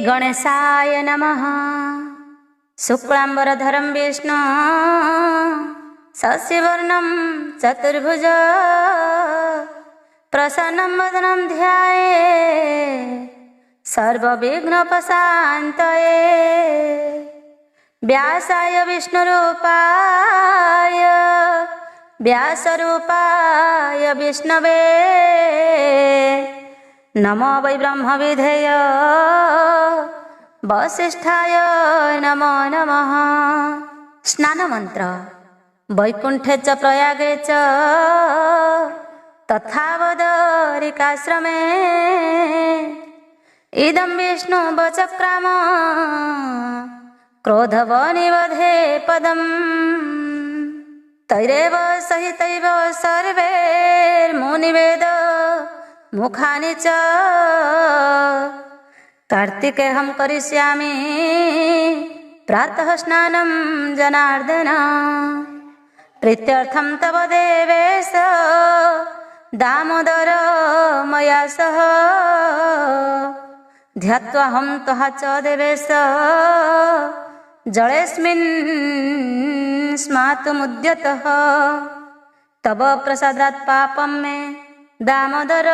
गणेशाय नमः। शुक्लाम्बरधरं विष्णु शशिवर्णं चतुर्भुज प्रसन्नं वदनं ध्यायेत् सर्वविघ्नोपशान्तये। व्यासाय विष्णुरूपाय व्यासरूपाय विष्णवे नमो वै ब्रह्मविधेय वसिष्ठाय नमो नमः। स्नान मंत्र। वैकुंठे च प्रयागे च तथा वदरिकाश्रमे इदं विष्णु वचक्राम क्रोधवनिवधे पदम्। तैरेव सहितैव सर्वैर्मुनिवेद मुखानि च कार्तिकेऽहं करिष्यामि प्रातः स्नानं जनार्दन। प्रीत्यर्थं तव देवेश दामोदर मया सह ध्यात्वाहं त्वः च देवेश जलेऽस्मिन् स्नातुमुद्यतः। तव प्रसादात् पापं मे दामोदर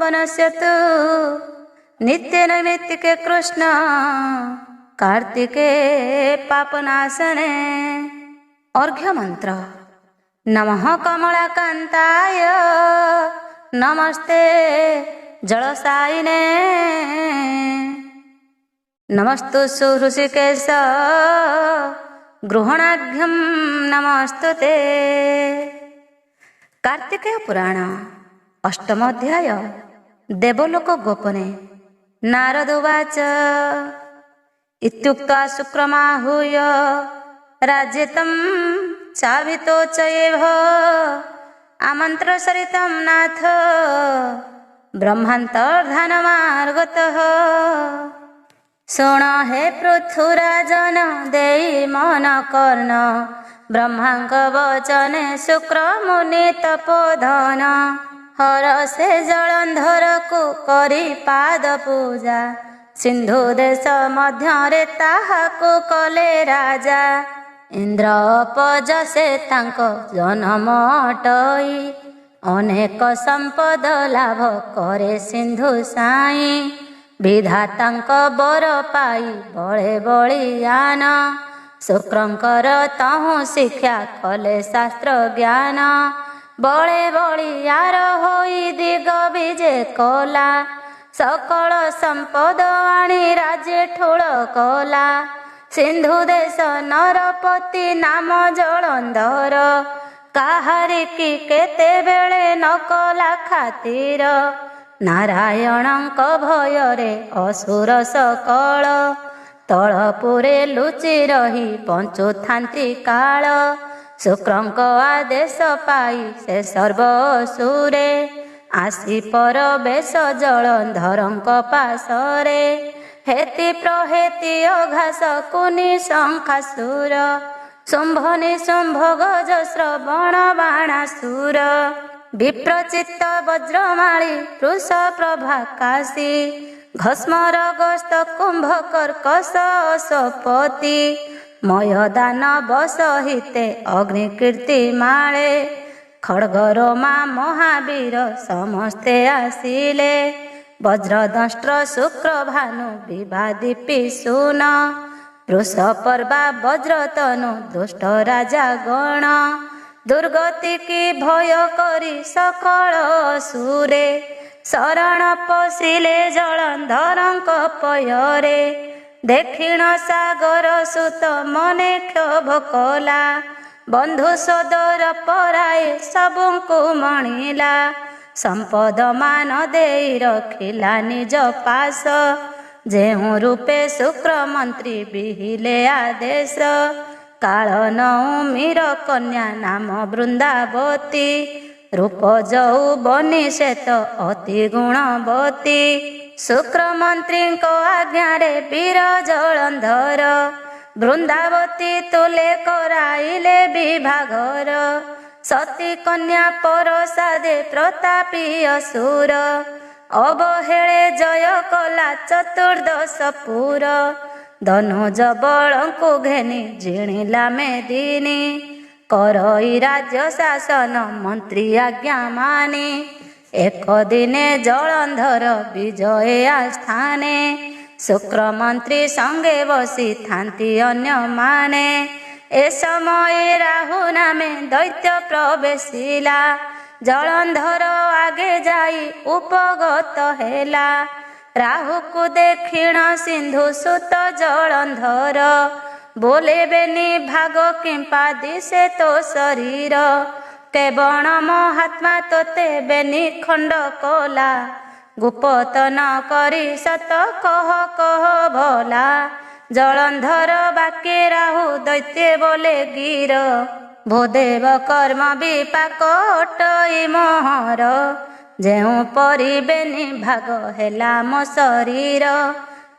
वनस्यतु नित्य नैमित्तिके कृष्ण कार्तिके पापनाशने। अर्घ्य मंत्र। नमः कमलाकान्ताय नमस्ते जलसायिने नमस्तु ऋषिकेश गृहणाढ्यं नमस्तुते। कार्तिकेय पुराण अष्टम अध्याय देवलोक गोपने। नारद उवाच इत्युक्त्वा शुक्रमाहूय राज्यतं चावितो च एव आमन्त्र सरितं नाथ ब्रह्मान्तर्धानमार्गतः। शृण हे पृथुराजन देहि मन कर्ण ब्रह्मांक वचने शुक्र मुनि तपोधन। हरसे जलंधर को करी पाद पूजा सिंधु देश मध्यरे ताहाकु कले राजा। इंद्र अपजसे तांको जन्म अटई अनेक संपद लाभ करे सिंधु साई। विधातांक बर पाई बळे बलियान शुक्रंकर तहु शिक्षा कले शास्त्र ज्ञान। बळे बलियार होई दिग विजे कला सकल संपद आणी राज्य ठोळ कला। सिंधु देश नरपति नाम जलंधर काहारी की केते बेले न कला खातिर। नारायणंक भୟରେ असुर सकल तळपुरे लुचि रही पଞ୍ଚुथान्ति काल। शुक्रंक आदेश पाई से सर्व असुरे आसी परवेश जलंधरंक पाशरे। हेति प्रहेति अघास कुनि शंखासुर शुंभ निशुंभ गज श्रवण बाणासुर। विप्रचित्त वज्रमाळी वृष प्रभाकाशी घस्मरगस्त कुंभकर्कश अशपति। मयदान बसहिते अग्निकीर्ति माळे खड्गरोमा महावीर समस्ते आसिले। वज्रदंष्ट्र शुक्र भानु विवादी पिशून वृषपर्वा वज्रतनु दुष्ट राजा गण। दुर्गति की भय करी सकल असुरे शरण पशिले जलंधरंक पୟରେ। दक्षिण सागर सुत मने क्षोभ कला बंधु सदर पराए सबुଙ୍କୁ मणिला। संपद मान देई रखिला निज पास जेहु रूपे शुक्र मंत्री बिहिले आदेश। काल नौमीर कन्या नाम वृंदावती रूप जौबनी श्वेत अति गुणवती। शुक्र मंत्री को आज्ञारे वीर जलंधर वृंदावती तुले कराइले विभाघर। सती कन्या परसादे प्रतापी असुर ଅବହେଳେ ଜୟ କଲା ଚତୁର୍ଦ୍ଦଶ ପୁର। ଧନୁଜ ବଳଙ୍କୁ ଘେନି ଜିଣିଲା ମେଦିନୀ। କରଇ ରାଜ୍ୟ ଶାସନ ମନ୍ତ୍ରୀ ଆଜ୍ଞା ମାନି। ଏକ ଦିନେ ଜଳନ୍ଧର ବିଜୟ ଆସ୍ଥାନେ। ଶୁକ୍ରମନ୍ତ୍ରୀ ସଙ୍ଗେ ବସିଥାନ୍ତି ଅନ୍ୟମାନେ। ଏ ସମୟରେ ରାହୁ ନାମେ ଦୈତ୍ୟ ପ୍ରବେଶିଲା। ଜଳନ୍ଧର ଆଗେ ଯାଇ ଉପଗତ ହେଲା। ରାହୁକୁ ଦେଖିଣ ସିନ୍ଧୁ ସୁତ ଜଳନ୍ଧର। ବୋଲେ ବେନି ଭାଗ କିମ୍ପା ଦିଶେ ତୋ ଶରୀର। କେବଳ ମହାତ୍ମା ତୋତେ ବେନି ଖଣ୍ଡ କଲା। ଗୁପତ ନ କରି ସତ କହ କହ ଭଲା। ଜଳନ୍ଧର ବାକେ ରାହୁ ଦୈତ୍ୟ ବୋଲେ ଗିର। ଭୂଦେବ କର୍ମ ବିପାକ ଅଟଇ ମୋହର। ଯେଉଁ ପରି ବେନି ଭାଗ ହେଲା ମୋ ଶରୀର।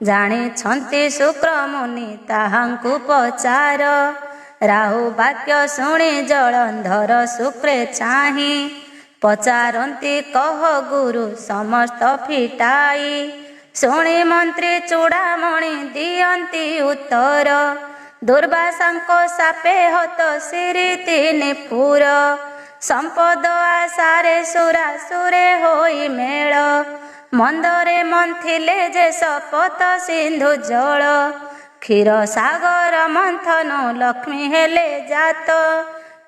ଜାଣିଛନ୍ତି ଶୁକ୍ରମୁନି ତାହାଙ୍କୁ ପଚାର। ରାହୁ ବାକ୍ୟ ଶୁଣି ଜଳନ୍ଧର ଶୁକ୍ରେ ଚାହିଁ। ପଚାରନ୍ତି କହ ଗୁରୁ ସମସ୍ତ ଫିଟାଇ। ଶୁଣି ମନ୍ତ୍ରୀ ଚୂଡ଼ାମଣି ଦିଅନ୍ତି ଉତ୍ତର। ଦୁର୍ବାସାଙ୍କ ସାପେ ହତ ଶିରି ତିନି ପୁର। ସମ୍ପଦ ଆଶାରେ ସୁରାସୁରେ ହୋଇ ମେଳ। ମନ୍ଦରେ ମନ୍ଥିଲେ ଯେ ଶପଥ ସିନ୍ଧୁ ଜଳ। କ୍ଷୀର ସାଗର ମନ୍ଥନ ଲକ୍ଷ୍ମୀ ହେଲେ ଜାତ।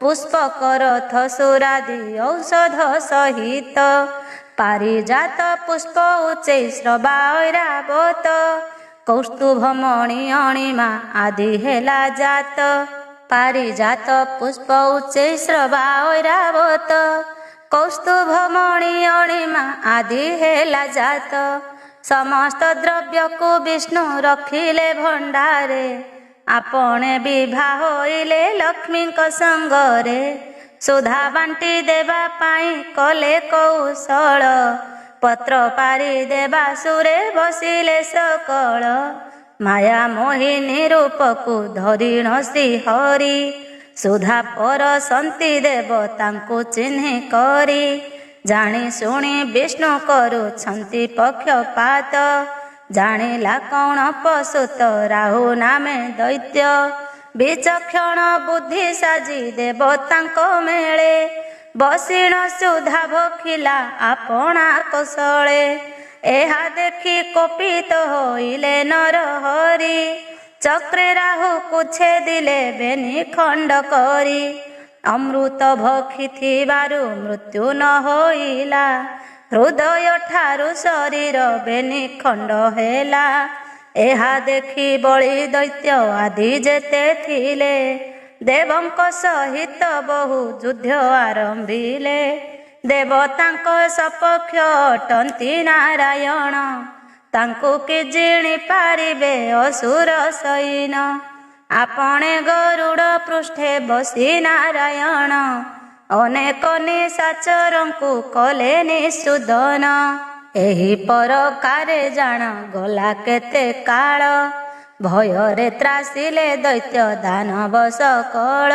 ପୁଷ୍ପକରଥ ସୁରାଦି ଔଷଧ ସହିତ। ପାରିଜାତ ପୁଷ୍ପ ଉଚ୍ଚୈ ଶ୍ରବା ଐରାବତ। କୌସ୍ତୁଭମଣି ଅଣିମା ଆଦି ହେଲା ଜାତ। ପାରିଜାତ ପୁଷ୍ପ ଉଚ୍ଚୈ ଶ୍ରବା ଐରାବତ। କୌସ୍ତୁଭମଣି ଅଣିମା ଆଦି ହେଲା ଜାତ। ସମସ୍ତ ଦ୍ରବ୍ୟକୁ ବିଷ୍ଣୁ ରଖିଲେ ଭଣ୍ଡାରେ। ଆପଣା ବିଭା ହୋଇଲେ ଲକ୍ଷ୍ମୀଙ୍କ ସଙ୍ଗରେ। ସୁଧା ବାଣ୍ଟି ଦେବା ପାଇଁ କଲେ କୌଶଳ। ପତ୍ର ପାରି ଦେବା ସୁରେ ବସିଲେ ସକଳ। ମାୟା ମୋହିନୀ ରୂପକୁ ଧରିଣ ଶ୍ରୀ ହରି। ସୁଧା ପରସନ୍ତି ଦେବ ତାଙ୍କୁ ଚିହ୍ନି କରି। ଜାଣି ଶୁଣି ବିଷ୍ଣୁ କରୁଛନ୍ତି ପକ୍ଷପାତ। ଜାଣିଲା କଣ ପଶୁତ ରାହୁ ନାମେ ଦୈତ୍ୟ। ବିଚକ୍ଷଣ ବୁଦ୍ଧି ସାଜି ଦେବ ତାଙ୍କ ମେଳେ। ବସିଣ ସୁଧା ଭୋଖିଲା ଆପଣା କୌଶଳେ। ଏହା ଦେଖି କୋପିତ ହୋଇଲେ ନର ହରି। ଚକ୍ରେ ରାହୁକୁ ଛେଦିଲେ ବେନି ଖଣ୍ଡ କରି। ଅମୃତ ଭକ୍ଷିଥିବାରୁ ମୃତ୍ୟୁ ନ ହୋଇଲା। ହୃଦୟ ଠାରୁ ଶରୀର ବେନି ଖଣ୍ଡ ହେଲା। ଏହା ଦେଖି ବଳି ଦୈତ୍ୟ ଆଦି ଯେତେ ଥିଲେ। ଦେବଙ୍କ ସହିତ ବହୁ ଯୁଦ୍ଧ ଆରମ୍ଭିଲେ। ଦେବତାଙ୍କ ସପକ୍ଷ ଅଟନ୍ତି ନାରାୟଣ। ତାଙ୍କୁ କି ଜିଣି ପାରିବେ ଅସୁର ସୈନ। ଆପଣା ଗରୁଡ଼ ପୃଷ୍ଠେ ବସି ନାରାୟଣ। ଅନେକ ନିଶାଚରଙ୍କୁ କଲେ ନିଃଶୂଦନ। ଏହି ପ୍ରକାରେ ଜାଣ ଗଲା କେତେ କାଳ। ଭୟରେ ତ୍ରାସିଲେ ଦୈତ୍ୟ ଦାନବ ସକଳ।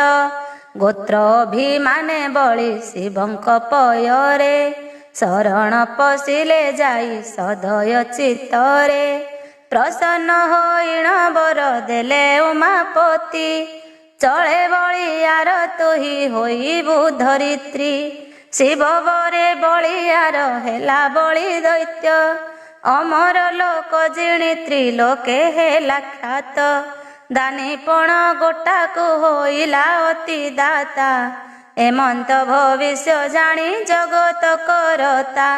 ଗୋତ୍ର ଅଭିମାନେ ବଳି ଶିବଙ୍କ ପୟରେ। ଶରଣ ପଶିଲେ ଯାଇ ସଦୟ ଚିତ୍ତରେ। ପ୍ରସନ୍ନ ହୋଇଣ ବର ଦେଲେ ଉମାପତି। ଚଳେ ବଳିୟାର ତୁହି ହୋଇବୁ ଧରିତ୍ରୀ। ଶିବ ବରେ ବଳିୟାର ହେଲା ବଳି ଦୈତ୍ୟ। ଅମର ଲୋକ ଜିଣି ତ୍ରିଲୋକେ ହେଲା ଖ୍ୟାତ। ଦାନିପଣ ଗୋଟାକୁ ହୋଇଲା ଅତି ଦାତା। ଏମନ୍ତ ଭବିଷ୍ୟ ଜାଣି ଜଗତ କରତା।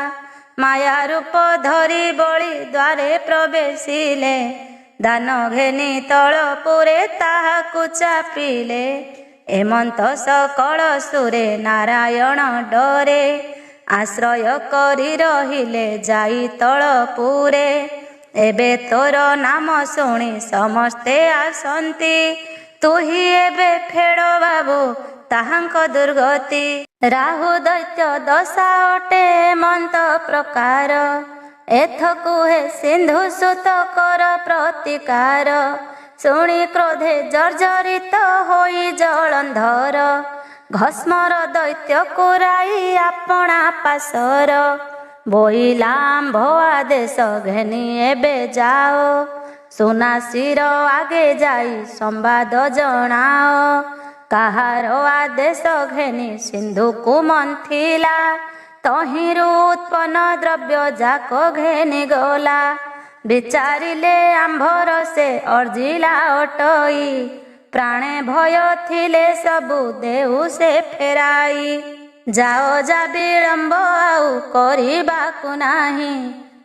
ମାୟା ରୂପ ଧରି ବଳି ଦ୍ୱାରେ ପ୍ରବେଶିଲେ। ଦାନ ଘେନି ତଳପୁରେ ତାହାକୁ ଚାପିଲେ। ଏମନ୍ତ ସକଳ ସୁରେ ନାରାୟଣ ଡରେ। ଆଶ୍ରୟ କରି ରହିଲେ ଯାଇ ତଳପୁରେ। ଏବେ ତୋର ନାମ ଶୁଣି ସମସ୍ତେ ଆସନ୍ତି। ତୁହି ଏବେ ଫେଡ଼ ବାବୁ ତାହାଙ୍କ ଦୁର୍ଗତି। ରାହୁ ଦୈତ୍ୟ ଦଶା ଅଟେ ଏମନ୍ତ ପ୍ରକାର। ଏଥକୁ ହେ ସିନ୍ଧୁ ସୁତ କର ପ୍ରତିକାର। ଶୁଣି କ୍ରୋଧେ ଜର୍ଜରିତ ହୋଇ ଜଳନ୍ଧର। ଭସ୍ମର ଦୈତ୍ୟକୁ ରାଇ ଆପଣା ପାଶର। ବୋଇଲା ଆମ୍ଭ ଆଦେଶ ଘେନି ଏବେ ଯାଅ, ସୁନା ଶିର ଆଗେ ଯାଇ ସମ୍ବାଦ ଜଣାଅ। କାହାର ଆଦେଶ ଘେନି ସିନ୍ଧୁକୁ ମନ୍ଥିଲା, ତହିଁରୁ ଉତ୍ପନ୍ନ ଦ୍ରବ୍ୟ ଯାକ ଘେନି ଗଲା। ବିଚାରିଲେ ଆମ୍ଭର ସେ ଅର୍ଜିଲା ଅଟଇ, ପ୍ରାଣେ ଭୟ ଥିଲେ ସବୁ ଦେଉ ସେ ଫେରାଇ। ଯାଅ ଯା ବିଳମ୍ବ ଆଉ କରିବାକୁ ନାହିଁ,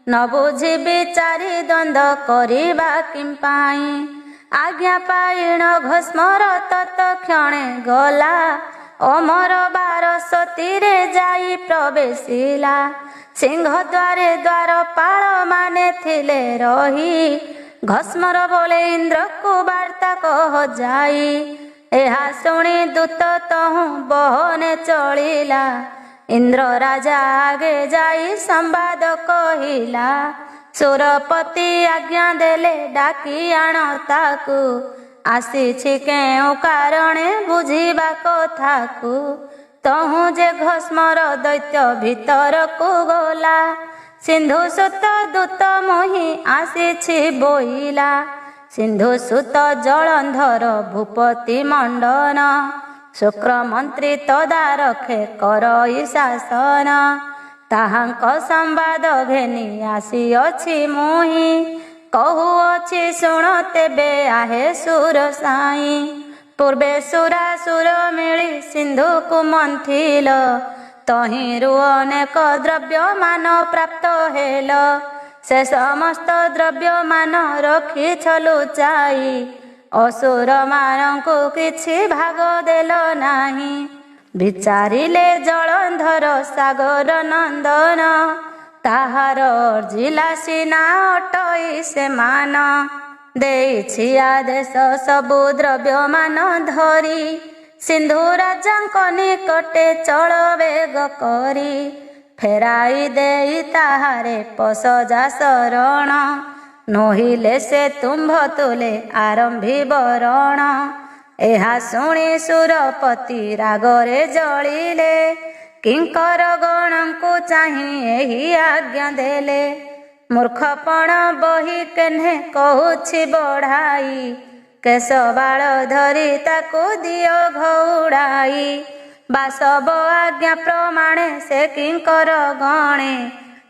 ନ ବୁଝି ବିଚାରି ଦ୍ୱନ୍ଦ କରିବା କିମ୍ପାଇଁ। ଆଜ୍ଞା ପାଇଣ ଘୋଷ୍ମର ତତକ୍ଷଣେ ଗଲା, ଅମର 1200ରେ ଯାଇ ପ୍ରବେଶିଲା। ସିଂହଦ୍ୱାରେ ଦ୍ୱାରପାଳ ମାନେ ଥିଲେ ରହି, ଘୋଷ୍ମର ବୋଲେ ଇନ୍ଦ୍ରକୁ ବାର୍ତ୍ତା କହ ଯାଇ। ଏହା ଶୁଣି ଦୂତ ତହୁଁ ବହନେ ଚଳିଲା, ଇନ୍ଦ୍ର ରାଜା ଆଗେ ଯାଇ ସମ୍ବାଦ କହିଲା। ସୁରପତି ଆଜ୍ଞା ଦେଲେ ଡାକି ଆଣ ତାକୁ, ଆସିଛି କେଉଁ କାରଣେ ବୁଝିବା କଥାକୁ। ତହୁଁ ଯେ ଘୋଷ୍ମର ଦୈତ୍ୟ ଭିତରକୁ ଗଲା, ସିନ୍ଧୁସୁତ ଦୂତ ମୁହିଁ ଆସିଛି ବୋଇଲା। ସିନ୍ଧୁସୁତ ଜଳନ୍ଧର ଭୂପତି ମଣ୍ଡନ, ଶୁକ୍ରମନ୍ତ୍ରୀ ତଦାରଖେ କରଇ ଶାସନ। ତାହାଙ୍କ ସମ୍ବାଦ ଘେନି ଆସିଅଛି ମୁହିଁ, କହୁଅଛି ଶୁଣ ତେବେ ଆହେ ସୁର ସାଇଁ। ପୂର୍ବେ ସୁରାସୁର ମିଳି ସିନ୍ଧୁକୁ ମନ୍ଥିଲ, ତହିଁରୁ ଅନେକ ଦ୍ରବ୍ୟମାନ ପ୍ରାପ୍ତ ହେଲ। ସେ ସମସ୍ତ ଦ୍ରବ୍ୟମାନ ରଖିଛ ଲୁଚାଇ, ଅସୁରମାନଙ୍କୁ କିଛି ଭାଗ ଦେଲ ନାହିଁ। ବିଚାରିଲେ ଜଳନ୍ଧର ସାଗର ନନ୍ଦନ, ତାହାର ଅର୍ଜିଲା ସିନା ଅଟଇ ସେମାନ। ଦେଇଛି ଆଦେଶ ସବୁ ଦ୍ରବ୍ୟମାନ ଧରି, ସିନ୍ଧୁ ରାଜାଙ୍କ ନିକଟେ ଚଳ ବେଗ କରି। ଫେରାଇ ଦେଇ ତାହାରେ ପଶଯା ଶରଣ, ନୋହିଲେ ସେ ତୁମ୍ଭ ତୁଲେ ଆରମ୍ଭିବ ରଣ। ଏହା ଶୁଣି ସୁରପତି ରାଗରେ ଜଳିଲେ, କିଙ୍କର ଗଣଙ୍କୁ ଚାହିଁ ଏହି ଆଜ୍ଞା ଦେଲେ। ମୂର୍ଖପଣ ବହି କେହ୍ନେ କହୁଛି ବଢ଼ାଇ, କେଶ ବାଳ ଧରି ତାକୁ ଦିଅ ଘଉଡ଼ାଇ। ବାସବ ଆଜ୍ଞା ପ୍ରମାଣେ ସେ କିଙ୍କର ଗଣେ,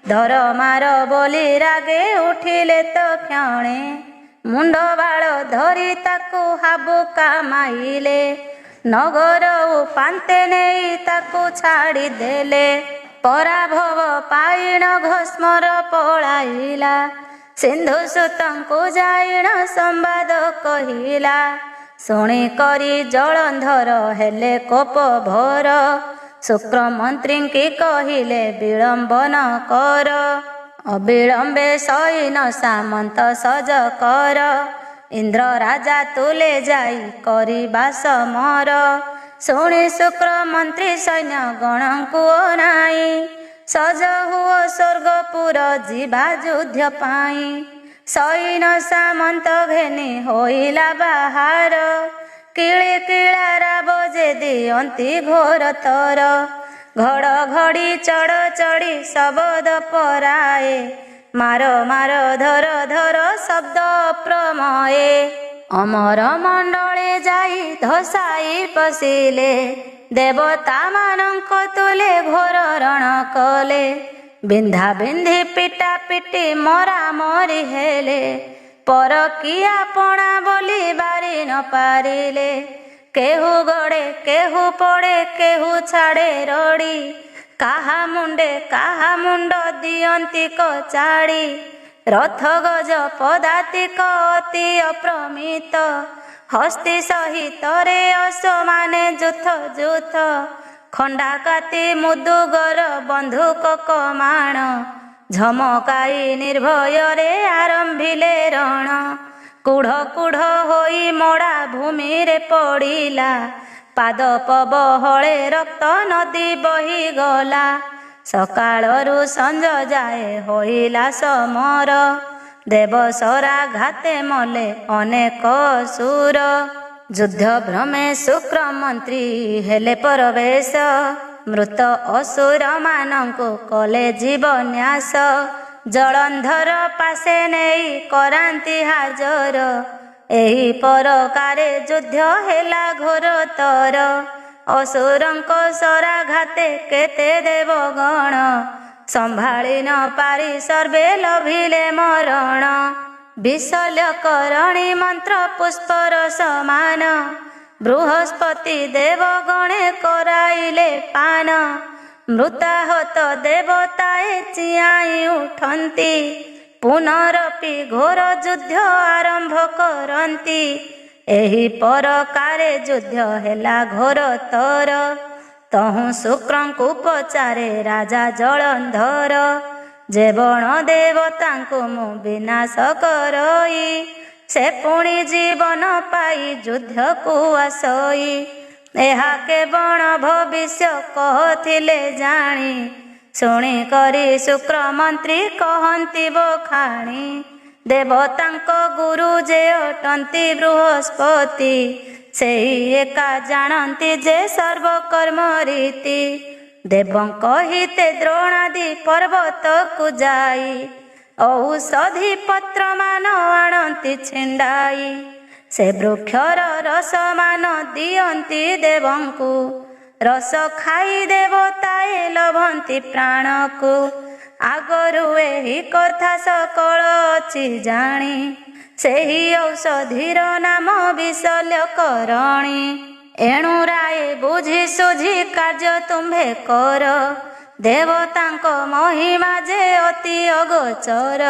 ଧରମାର ବୋଲି ରାଗେ ଉଠିଲେ ତ କ୍ଷଣେ। ମୁଣ୍ଡ ବାଳ ଧରି ତାକୁ ହାବୁକା ମାଇଲେ, ନଗର ଉପାନ୍ତେ ନେଇ ତାକୁ ଛାଡ଼ିଦେଲେ। ପରାଭବ ପାଇଣ ଘୋଷ୍ମର ପଳାଇଲା, ସିନ୍ଧୁସୁତଙ୍କୁ ଯାଇଣ ସମ୍ବାଦ କହିଲା। ଶୁଣି କରି ଜଳନ୍ଧର ହେଲେ କୋପ ଭୋର, ଶୁକ୍ରମନ୍ତ୍ରୀଙ୍କି କହିଲେ ବିଳମ୍ବ ନ କର। ଅବିଳମ୍ବେ ସୈନ ସାମନ୍ତ ସଜ କର, ଇନ୍ଦ୍ର ରାଜା ତୁଲେ ଯାଇ କରିବା ସମର। ଶୁଣି ଶୁକ୍ରମନ୍ତ୍ରୀ ସୈନ୍ୟ ଗଣଙ୍କୁ ଅନାଇ, ସଜ ହୁଅ ସ୍ୱର୍ଗପୁର ଯିବା ଯୁଦ୍ଧ ପାଇଁ। ସୈନ ସାମନ୍ତ ଘେନି ହୋଇଲା ବାହାର, କିଳି କିଳା ରାବ ଯେ ଦିଅନ୍ତି ଘୋର ତର। ଘଡ଼ଘଡ଼ି ଚଡ଼ ଚଡ଼ି ଶବଦ ପରାଏ, ମାର ମାର ଧର ଧର ଶବ୍ଦ ପ୍ରମଏ। ଅମର ମଣ୍ଡଳେ ଯାଇ ଧସାଇ ପଶିଲେ, ଦେବତାମାନଙ୍କ ତୁଲେ ଘୋର ରଣ କଲେ। ବିନ୍ଧା ବିନ୍ଧି ପିଟା ପିଟି ମରା ମରି ହେଲେ, ପରକିଆ ପଣା ବୋଲି ବାରି ନ ପାରିଲେ। କେହୁ ଗଡ଼େ କେହୁ ପଡ଼େ କେହୁ ଛାଡ଼େ ରଡ଼ି, କାହା ମୁଣ୍ଡ ଦିଅନ୍ତି କଚାଡ଼ି। ରଥ ଗଜ ପଦାତିକ ଅତି ଅପ୍ରମିତ, ହସ୍ତି ସହିତରେ ଅଶ୍ୱମାନେ ଯୁଥ ଯୁଥ। ଖଣ୍ଡାକାତି ମୁଦୁଗର ବନ୍ଧୁକ କମାଣ, ଝମକାଇ ନିର୍ଭୟରେ ଆରମ୍ଭିଲେ ରଣ। କୁଢ଼ କୁଢ଼ ହୋଇ ମଡ଼ା ଭୂମିରେ ପଡ଼ିଲା, ପାଦ ପବହଳେ ରକ୍ତ ନଦୀ ବହିଗଲା। ସକାଳରୁ ସଞ୍ଜ ଯାଏ ହୋଇଲା ସମର, ଦେବସରା ଘାତେ ମଲେ ଅନେକ ସୁର। ଯୁଦ୍ଧ ଭ୍ରମେ ଶୁକ୍ରମନ୍ତ୍ରୀ ହେଲେ ପରବେଶ, ମୃତ ଅସୁର ମାନଙ୍କୁ କଲେ ଜୀବନ୍ୟାସ। ଜଳନ୍ଧର ପାଶେ ନେଇ କରାନ୍ତି ହାଜର। ଏହି ପରକାରେ ଯୁଦ୍ଧ ହେଲା ଘୋରତର। ଅସୁରଙ୍କ ସରାଘାତେ କେତେ ଦେବଗଣ। ସମ୍ଭାଳି ନ ପାରି ସର୍ବେ ଲଭିଲେ ମରଣ। ବିଶଲ୍ୟକରଣୀ ମନ୍ତ୍ର ପୁଷ୍ପର ସମାନ। ବୃହସ୍ପତି ଦେବଗଣେ କରାଇଲେ ପାନ। ମୃତାହତ ଦେବତାଏ ଚିଆଇଁ ଉଠନ୍ତି। ପୁନରପି ଘୋର ଯୁଦ୍ଧ ଆରମ୍ଭ କରନ୍ତି। ଏହି ପରକାରେ ଯୁଦ୍ଧ ହେଲା ଘୋରତର। ତହୁଁ ଶୁକ୍ରଙ୍କୁ ପଚାରେ ରାଜା ଜଳନ୍ଧର। ଯେ ବଣ ଦେବତାଙ୍କୁ ମୁଁ ବିନାଶ କରଇ, ସେ ପୁଣି ଜୀବନ ପାଇ ଯୁଦ୍ଧକୁ ଆସଇ। ଏହା କେବଳ ଭବିଷ୍ୟ କହୁଥିଲେ ଜାଣି। ଶୁଣି କରି ଶୁକ୍ର ମନ୍ତ୍ରୀ କହନ୍ତି ବଖାଣି। ଦେବତାଙ୍କ ଗୁରୁ ଯେ ଅଟନ୍ତି ବୃହସ୍ପତି, ସେହି ଏକା ଜାଣନ୍ତି ଯେ ସର୍ବକର୍ମ ରୀତି। ଦେବଙ୍କ ହିତେ ଦ୍ରୋଣାଦି ପର୍ବତକୁ ଯାଇ, ଔଷଧି ପତ୍ରମାନ ଆଣନ୍ତି ଛିଣ୍ଡାଇ। ସେ ବୃକ୍ଷର ରସମାନ ଦିଅନ୍ତି ଦେବଙ୍କୁ। ରସ ଖାଇ ଦେବତାଏ ଲଭନ୍ତି ପ୍ରାଣକୁ। ଆଗରୁ ଏହି କଥା ସକଳ ଅଛି ଜାଣି। ସେହି ଔଷଧିର ନାମ ବିଶଲ୍ୟକରଣୀ। ଏଣୁ ରାଏ ବୁଝି ସୁଝି କାର୍ଯ୍ୟ ତୁମ୍ଭେ କର। ଦେବତାଙ୍କ ମହିମା ଯେ ଅତି ଅଗୋଚର।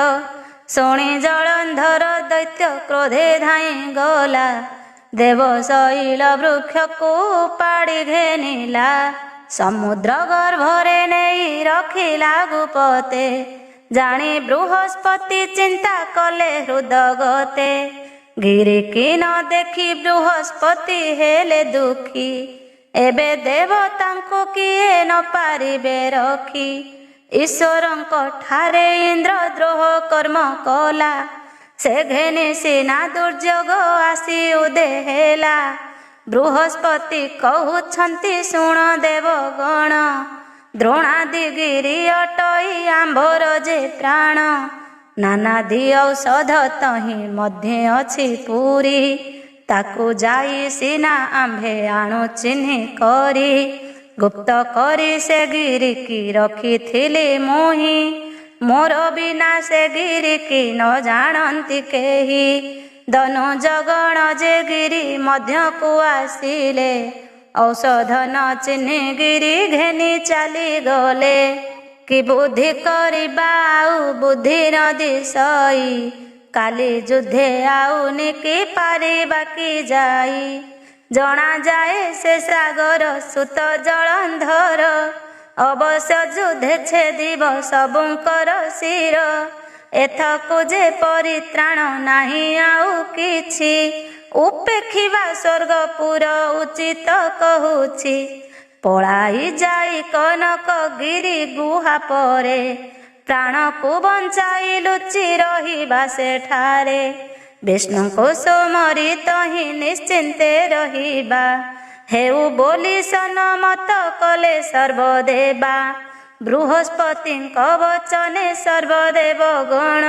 ଶୁଣି ଜଳନ୍ଧର ଦୈତ୍ୟ କ୍ରୋଧେ ଧାଇଁ ଗଲା। ଦେବଶୈଳ ବୃକ୍ଷକୁ ଉପାଡ଼ି ଘେନିଲା। ସମୁଦ୍ର ଗର୍ଭରେ ନେଇ ରଖିଲା ଗୁପତେ। ଜାଣି ବୃହସ୍ପତି ଚିନ୍ତା କଲେ ହୃଦଗତେ। ଗିରିକି ନ ଦେଖି ବୃହସ୍ପତି ହେଲେ ଦୁଃଖୀ। ଏବେ ଦେବତାଙ୍କୁ କିଏ ନ ପାରିବେ ରଖି। ଈଶ୍ୱରଙ୍କ ଠାରେ ଇନ୍ଦ୍ର ଦ୍ରୋହ କର୍ମ କଲା। ସେ ଘେନି ସିନା ଦୁର୍ଯୋଗ ଆସି ଉଦେ ହେଲା। ବୃହସ୍ପତି କହୁଛନ୍ତି ଶୁଣ ଦେବଗଣ। ଦ୍ରୋଣାଦି ଗିରି ଅଟଇ ଆମ୍ଭର ଯେ ପ୍ରାଣ। ନାନାଦି ଔଷଧ ତହିଁ ମଧ୍ୟ ଅଛି ପୁରୀ। ତାକୁ ଯାଇ ସିନା ଆମ୍ଭେ ଆଣୁ ଚିହ୍ନି କରି। ଗୁପ୍ତ କରି ସେ ଗିରିକି ରଖିଥିଲି ମୁହିଁ। ମୋର ବିନା ସେ ଗିରିକି ନ ଜାଣନ୍ତି କେହି। ଧନୁଜଗଣ ଯେ ଗିରି ମଧ୍ୟକୁ ଆସିଲେ। ଔଷଧ ନ ଚିହ୍ନି ଗିରି ଘେନି ଚାଲିଗଲେ। କି ବୁଦ୍ଧି କରିବା ଆଉ ବୁଦ୍ଧି ନ ଦିଶଇ। କାଲି ଯୁଦ୍ଧେ ଆଉ ନିକି ପାରିବା କି ଯାଇ। ଜଣାଯାଏ ସେ ସାଗର ସୁତ ଜଳନ୍ଧର। ଅବଶ୍ୟ ଯୁଦ୍ଧେ ଛେଦିବ ସବୁଙ୍କର ଶିର। ଏଥକୁ ଯେ ପରିତ୍ରାଣ ନାହିଁ ଆଉ କିଛି। ଉପେକ୍ଷିବା ସ୍ୱର୍ଗପୁର ଉଚିତ କହୁଛି। ପଳାଇ ଯାଇ କନକ ଗିରି ଗୁହା ପରେ। ପ୍ରାଣକୁ ବଞ୍ଚାଇ ଲୁଚି ରହିବା ସେଠାରେ। ବିଷ୍ଣୁଙ୍କୁ ସୁମରି ତହିଁ ନିଶ୍ଚିନ୍ତେ ରହିବା। ହେଉ ବୋଲି ସନମତ କଲେ ସର୍ବଦେବା। ବୃହସ୍ପତିଙ୍କ ବଚନେ ସର୍ବଦେବଗଣ।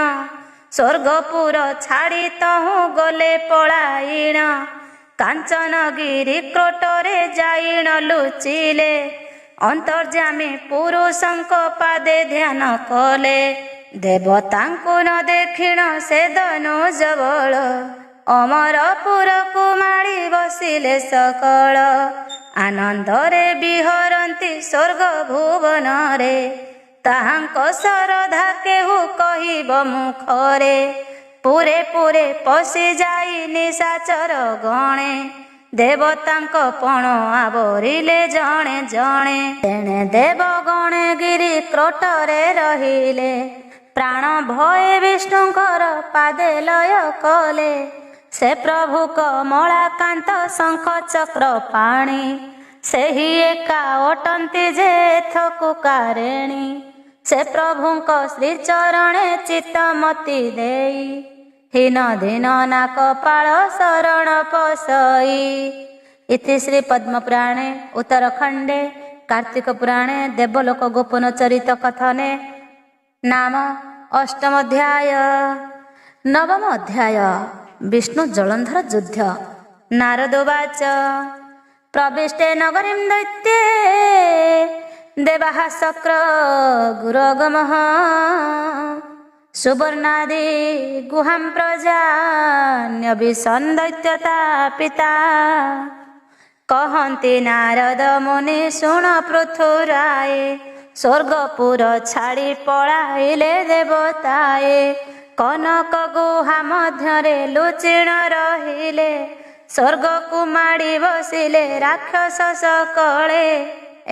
ସ୍ୱର୍ଗପୁର ଛାଡ଼ି ତହୁଁ ଗଲେ ପଳାଇଣ। କାଞ୍ଚନଗିରି କ୍ରୋଟରେ ଯାଇଣ ଲୁଚିଲେ। ଅନ୍ତର୍ଯାମୀ ପୁରୁଷଙ୍କ ପାଦେ ଧ୍ୟାନ କଲେ। ଦେବତାଙ୍କୁ ନ ଦେଖିଣ ସେ ଧନୁଜ ବଳ। ଅମରପୁରକୁ ମାଡ଼ି ବସିଲେ ସକଳ। ଆନନ୍ଦରେ ବିହରନ୍ତି ସ୍ୱର୍ଗ ଭୁବନରେ। ତାହାଙ୍କ ଶରଧା କେହୁ କହିବ ମୁଖରେ। ପୁରେ ପୁରେ ପଶି ଯାଇ ନିଶାଚର ଗଣେ। ଦେବତାଙ୍କ ପଣ ଆବରିଲେ ଜଣେ ଜଣେ। ତେଣେ ଦେବଗଣେ ଗିରି କ୍ରୋଟରେ ରହିଲେ। ପ୍ରାଣ ଭୟେ ବିଷ୍ଣୁଙ୍କର ପାଦେ ଲୟ କଲେ। ସେ ପ୍ରଭୁ କମଳାକାନ୍ତ ଶଙ୍ଖ ଚକ୍ର ପାଣି। ସେହି ଏକା ଅଟନ୍ତି ଯେ ଏଥକୁ କାରେଣୀ। ସେ ପ୍ରଭୁଙ୍କ ଶ୍ରୀଚରଣେ ଚିତ୍ତମତି ଦେଇ। ହୀନ ଦୀନ ନା କପାଳ ଶରଣ ପଶଇ। ଇତି ଶ୍ରୀ ପଦ୍ମପୁରାଣେ ଉତ୍ତରଖଣ୍ଡେ कार्तिक पुराणे देवलोक गोपन चरित कथने नाम अष्टम अध्याय। नवम अध्याय विष्णु जलंधर युद्ध। नारदोवाच प्रविष्टे नगरीं दैत्ये देवाः शक्र गुरोगमः सुवर्णादि गुहां प्रजान्यभिसन् दैत्यता पिता कहन्ति नारद मुनि शुण पृथुराय स्वर्गपुर छाड़ी पଳାଇଲେ देवताए कनक गुहा मध्यरे लुचिण रहिले स्वर्गकु माड़ी बसिले राक्षस सकले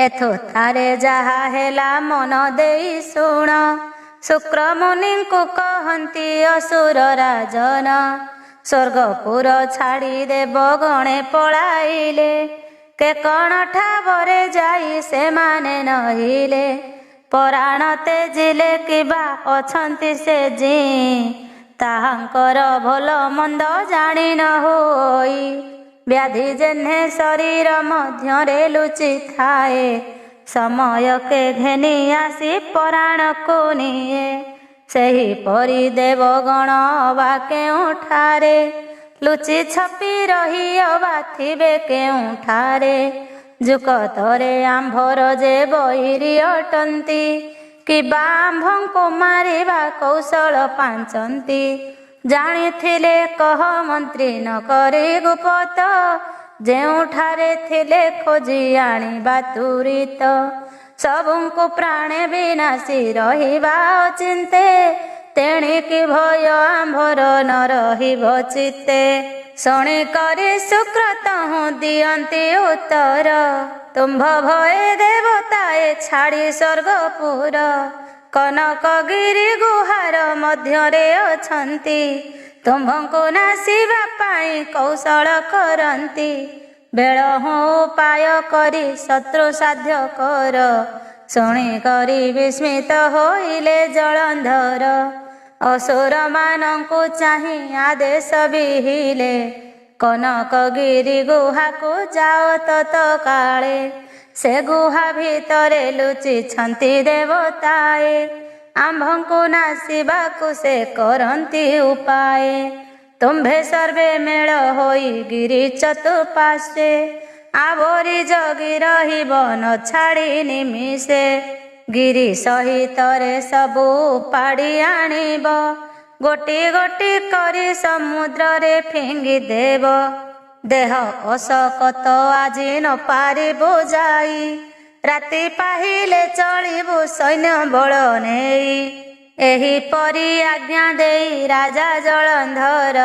एथो थारे जहा हेला मन देई शुण शुक्र मुनि को कहन्ति असुर राजन स्वर्गपुर छाड़ी देव गणे पଳାଇଲେ के कण ठावरे जाई से माने नहिले पराण तेजिले किबा अछन्ति से जी ताहांकर भल मंद जानी न होई व्याधि जेन्हे शरीर मध्यरे लुचि थाए समय के घेनी आसी पराण को निये सेही परी देवगण अबा केउठारे लुचि छपी रही अबा थिबे केउठारे जुकतरे आंभर जे बहिरी अटंती कि आंभंको मारिबा कौशल पांचंती जानिथिले कह मंत्री न करे गुपत जेउठारे थिले खोजी आनिबा तुरित सबुଙ୍କୁ प्राणे विनाशी रहिबा चिंते तेणिकी भय आंभर न रहिब चित्ते शुणी करी शुक्र तहु दियंती उत्तर तुम्भ भय देवताए छाड़ी स्वर्गपुर कनकगिरी गुहार मध्यरे अछंती तुम्भଙ୍କୁ नासिबा पाई कौशल करंती बेल हूँ उपाय करी शत्रु साध्य कर शुणी करी विस्मित होइले जलंधर असुर मानंकु चाही आदेश बिहिले कनकगिरी गुहा को जाओ तत्काले से गुहा भितरे लुचि छंती देवताए आंभंकु नासिबाकु से करंती उपाय तुम्भे सर्वे मेल होई गिरी चतुपार्श्वे आवरी जगी रहिब न छाड़ी निमिषे गिरी सहितरे सबु पाड़ी आनिब गोटी गोटी करी समुद्र रे फिंगी देव देह अशक्त आजी न पारिबु जाई राति पाहिले चलिबु सैन्य बल नेई एही परी आज्ञा देई राजा जलंधर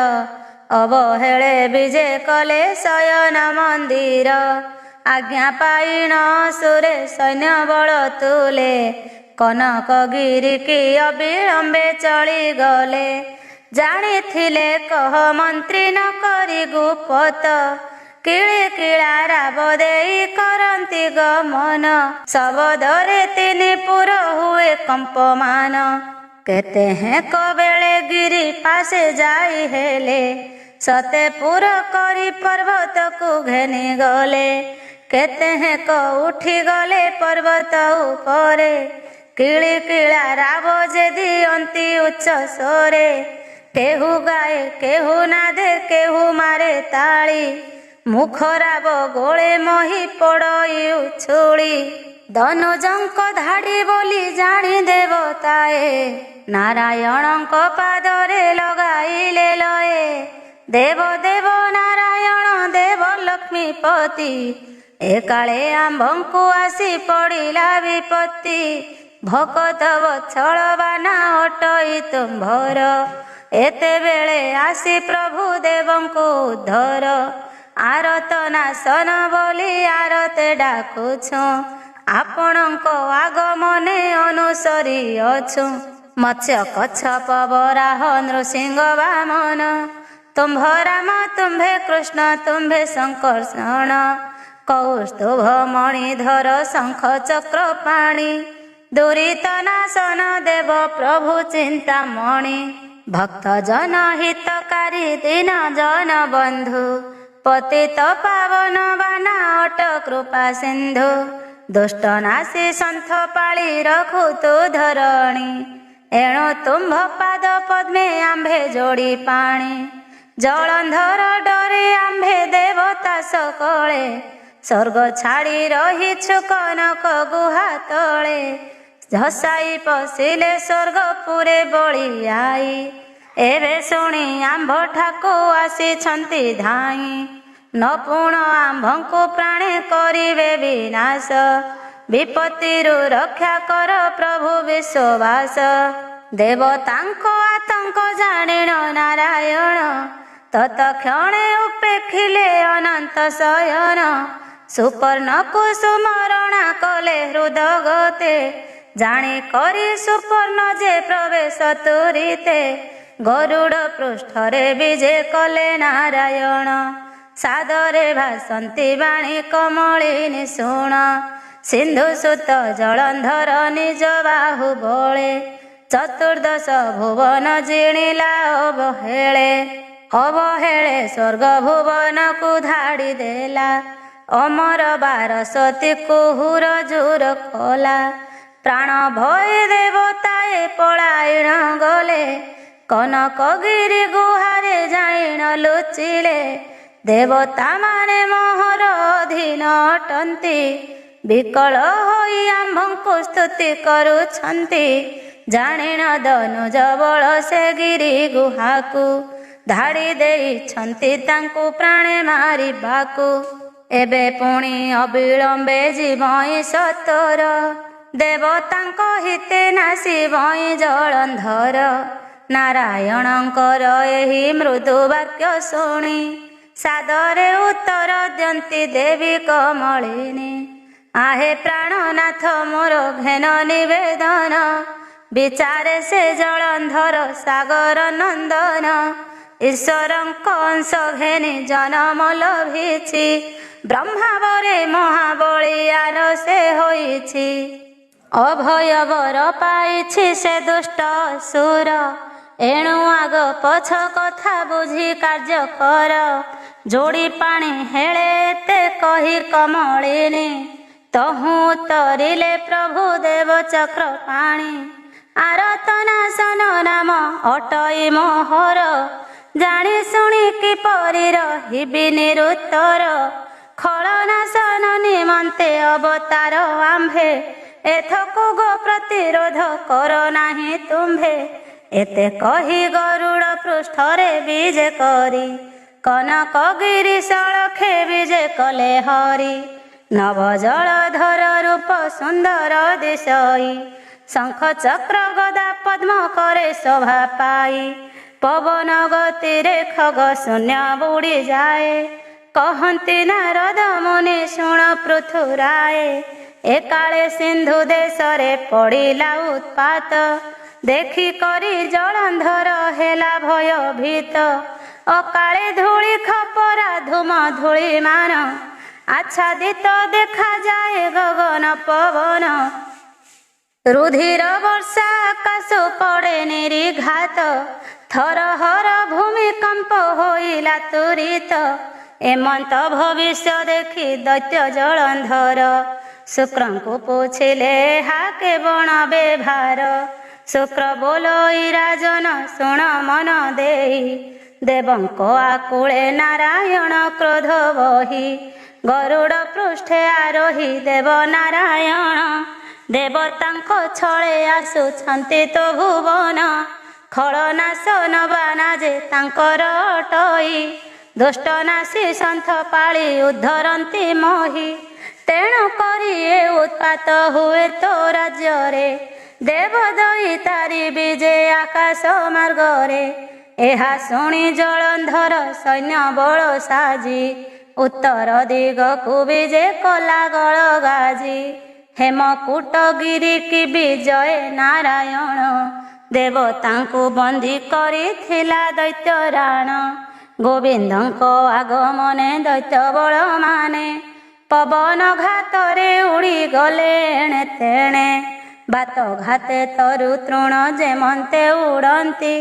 अवहेले विजे कले शयन मंदिर आज्ञा पाइण सुरे सैन्य बल तुले कनकगिरी की अविलंबे चली गले जानिथिले कह मंत्री न करी गुपत किळे किळा राब देई करंती गमन सबदरे तिनि पुर हुए कंपमान केते हैं कबेले गिरी पासे जाई हेले सते पुर करी पर्वत को घेनी गले केते हैं क उठी गले पर्वत उपरे किळी किळा राब जे दियंती उच्च स्वरे केहू गाए केहू नादे केहू मारे ताली मुखराब गोळे मही पड़ई उछुली धनुजंक धाड़ी बोली जानी देवताए नारायणंक पादरे लगाइले लये देव देव नारायण देव लक्ष्मीपति एकाळे आंभंकु आसी पड़िला विपत्ति भकत वत्सल बाना अटई तुम्भर एते बेले आसी प्रभु देवंकु उद्धर आरत नाशन बोली आरते डाकुछु आपणक आगमने अनुसरी अछु मत्स्य कच्छप वराह नृसिंह वामन तुम्भ राम तुम्भे कृष्ण तुम्भे संकर्षण कौस्तुभ मणिधर शंख चक्र पाणी दुरित नाशन देव प्रभु चिंतामणि भक्त जन हितकारी दीन जन बंधु पतित पावन बाना अट कृपा सिंधु ଦୁଷ୍ଟ ନାସି ସନ୍ଥ ପାଳି ରଖୁ ତୁ ଧରଣୀ। ଏଣୁ ତୁମ୍ଭ ପାଦ ପଦ୍ମେ ଆମ୍ଭେ ଯୋଡ଼ି ପାଣି। ଜଳନ୍ଧର ଡରେ ଆମ୍ଭେ ଦେବତା ସକଳେ, ସ୍ୱର୍ଗ ଛାଡ଼ି ରହିଛୁ କନକ ଗୁହା ତଳେ। ଝସାଇ ପଶିଲେ ସ୍ୱର୍ଗପୁରେ ବଳିଆଇ, ଏବେ ଶୁଣି ଆମ୍ଭ ଠାକୁ ଆସିଛନ୍ତି ଧାଇଁ। ନପୁଣ ଆମ୍ଭଙ୍କୁ ପ୍ରାଣେ କରିବେ ବିନାଶ, ବିପତ୍ତିରୁ ରକ୍ଷା କର ପ୍ରଭୁ ବିଶ୍ୱବାସ। ଦେବତାଙ୍କ ଆତଙ୍କ ଜାଣିଣ ନାରାୟଣ, ତତକ୍ଷଣେ ଉପେକ୍ଷିଲେ ଅନନ୍ତ ଶୟନ। ସୁପର୍ଣ୍ଣକୁ ସୁମରଣା କଲେ ହୃଦଗତେ, ଜାଣି କରି ସୁପର୍ଣ୍ଣ ଯେ ପ୍ରବେଶ ତୁରିତେ। ଗରୁଡ଼ ପୃଷ୍ଠରେ ବିଜେ କଲେ ନାରାୟଣ, ସାଦରେ ଭାସନ୍ତି ବାଣୀ କମଳିନୀ ଶୁଣ। ସିନ୍ଧୁ ସୁତ ଜଳନ୍ଧର ନିଜ ବାହୁ ବଳେ, ଚତୁର୍ଦ୍ଦଶ ଭୁବନ ଜିଣିଲା ଅବହେଳେ। ଅବହେଳେ ସ୍ୱର୍ଗ ଭୁବନକୁ ଧାଡ଼ି ଦେଲା, ଅମର ବାରସତୀ କୁହୁର ଜୁର କଲା। ପ୍ରାଣ ଭୟ ଦେବତାଏ ପଳାଇଣ ଗଲେ, କନକଗିରି ଗୁହାରେ ଯାଇଣ ଲୁଚିଲେ। ଦେବତା ମାନେ ମୋହର ଅଧୀନ ଅଟନ୍ତି, ବିକଳ ହୋଇ ଆମ୍ଭଙ୍କୁ ସ୍ତୁତି କରୁଛନ୍ତି। ଜାଣିଣ ଦନୁଜ ବଳ ସେ ଗିରି ଗୁହାକୁ, ଧାଡ଼ି ଦେଇଛନ୍ତି ତାଙ୍କୁ ପ୍ରାଣେ ମାରିବାକୁ। ଏବେ ପୁଣି ଅବିଳମ୍ବେ ଯିବଇଁ ସତର, ଦେବତାଙ୍କ ହିତେ ନାସିବଇଁ ଜଳନ୍ଧର। ନାରାୟଣଙ୍କର ଏହି ମୃଦୁ ବାକ୍ୟ ଶୁଣି, ସାଦରେ ଉତ୍ତର ଦିଅନ୍ତି ଦେବୀ କମଳିନୀ। ଆହେ ପ୍ରାଣନାଥ ମୋର ଘେନ ନିବେଦନ, ବିଚାରେ ସେ ଜଳନ୍ଧର ସାଗର ନନ୍ଦନ। ଈଶ୍ୱରଙ୍କ ଅଂଶ ଘେନି ଜନମ ଲଭିଛି, ବ୍ରହ୍ମାବରେ ମହାବଳିଆର ସେ ହୋଇଛି। ଅଭୟ ବର ପାଇଛି ସେ ଦୁଷ୍ଟ ଅସୁର, ଏଣୁ ଆଗ ପଛ କଥା ବୁଝି କାର୍ଯ୍ୟ କର। ଯୋଡ଼ି ପାଣି ହେଳେ ଏତେ କହି କମଳିନୀ, ତହୁଁ ଉତ୍ତରିଲେ ପ୍ରଭୁ ଦେବ ଚକ୍ର ପାଣି। ଆରତନାଶନ ନାମ ଅଟଇ ମୋହର, ଜାଣି ଶୁଣି କିପରି ରହିବି ନିରୁତ୍ତର। ଖଳନାଶନ ନିମନ୍ତେ ଅବତାର ଆମ୍ଭେ, ଏଥକୁ ଗୋ ପ୍ରତିରୋଧ କର ନାହିଁ ତୁମ୍ଭେ। ଏତେ କହି ଗରୁଡ଼ ପୃଷ୍ଠରେ ବିଜେ କରି, କନକଗିରି ସଳଖେ ବିଜେ କଲେ ହରି। ନବ ଜଳଧର ରୂପ ସୁନ୍ଦର ଦିଶଇ, ଶଙ୍ଖ ଚକ୍ର ଗଦା ପଦ୍ମ କରେ ଶୋଭା ପାଇ। ପବନ ଗତିରେ ଖଗ ଶୂନ୍ୟ ବୁଡ଼ି ଯାଏ, କହନ୍ତି ନାରଦ ମୁନି ଶୁଣ ପୃଥୁରାଏ। ଏକାଳେ ସିନ୍ଧୁ ଦେଶରେ ପଡ଼ିଲା ଉତ୍ପାତ, ଦେଖି କରି ଜଳନ୍ଧର ହେଲା ଭୟଭୀତ। ଅକାଳେ ଧୂଳି ଖପରା ଧୂମ ଧୂଳିମାନ, ଆଚ୍ଛାଦିତ ଦେଖାଯାଏ ଗଗନ ପବନ। ରୁଧିର ବର୍ଷା ଆକାଶ ପଡ଼େ ନିରିଘାତ, ଥରହର ଭୂମିକମ୍ପ ହୋଇଲା ତୁରିତ। ଏମନ୍ତ ଭବିଷ୍ୟ ଦେଖି ଦୈତ୍ୟ ଜଳନ୍ଧର, ଶୁକ୍ରଙ୍କୁ ପୁଛିଲେ ଏହା କେବଳ ବ୍ୟବହାର। ଶୁକ୍ର ବୋଲଇ ରାଜନ ଶୁଣ ମନ ଦେଇ, ଦେବଙ୍କ ଆକୁଳେ ନାରାୟଣ କ୍ରୋଧ ବହି। ଗରୁଡ଼ ପୃଷ୍ଠେ ଆରୋହୀ ଦେବ ନାରାୟଣ, ଦେବତାଙ୍କ ଛଳେ ଆସୁଛନ୍ତି ତ ଭୁବନ। ଖଳନାଶନ ବାନା ଯେ ତାଙ୍କର ଅଟଇ, ଦୁଷ୍ଟ ନାସି ସନ୍ଥ ପାଳି ଉଦ୍ଧରନ୍ତି ମୋହି। ତେଣୁ କରି ଏ ଉତ୍ପାତ ହୁଏ ତୋ ରାଜ୍ୟରେ, ଦେବଦଇ ତାରି ବିଜେ ଆକାଶ ମାର୍ଗରେ। ଏହା ଶୁଣି ଜଳନ୍ଧର ସୈନ୍ୟ ବଳ ସାଜି, ଉତ୍ତର ଦିଗକୁ ବିଜେ କଲା ଗଳ ଗାଜି। ହେମକୂଟ ଗିରି କି ବିଜୟ ନାରାୟଣ, ଦେବତାଙ୍କୁ ବନ୍ଦୀ କରିଥିଲା ଦୈତ୍ୟ ରାଣ। ଗୋବିନ୍ଦଙ୍କ ଆଗମନେ ଦୈତ୍ୟ ବଳ ମାନେ, ପବନ ଘାତରେ ଉଡ଼ିଗଲେ ଏଣେ ତେଣେ। ବାତ ଘାତେ ତରୁ ତୃଣ ଯେମନ୍ତେ ଉଡ଼ନ୍ତି,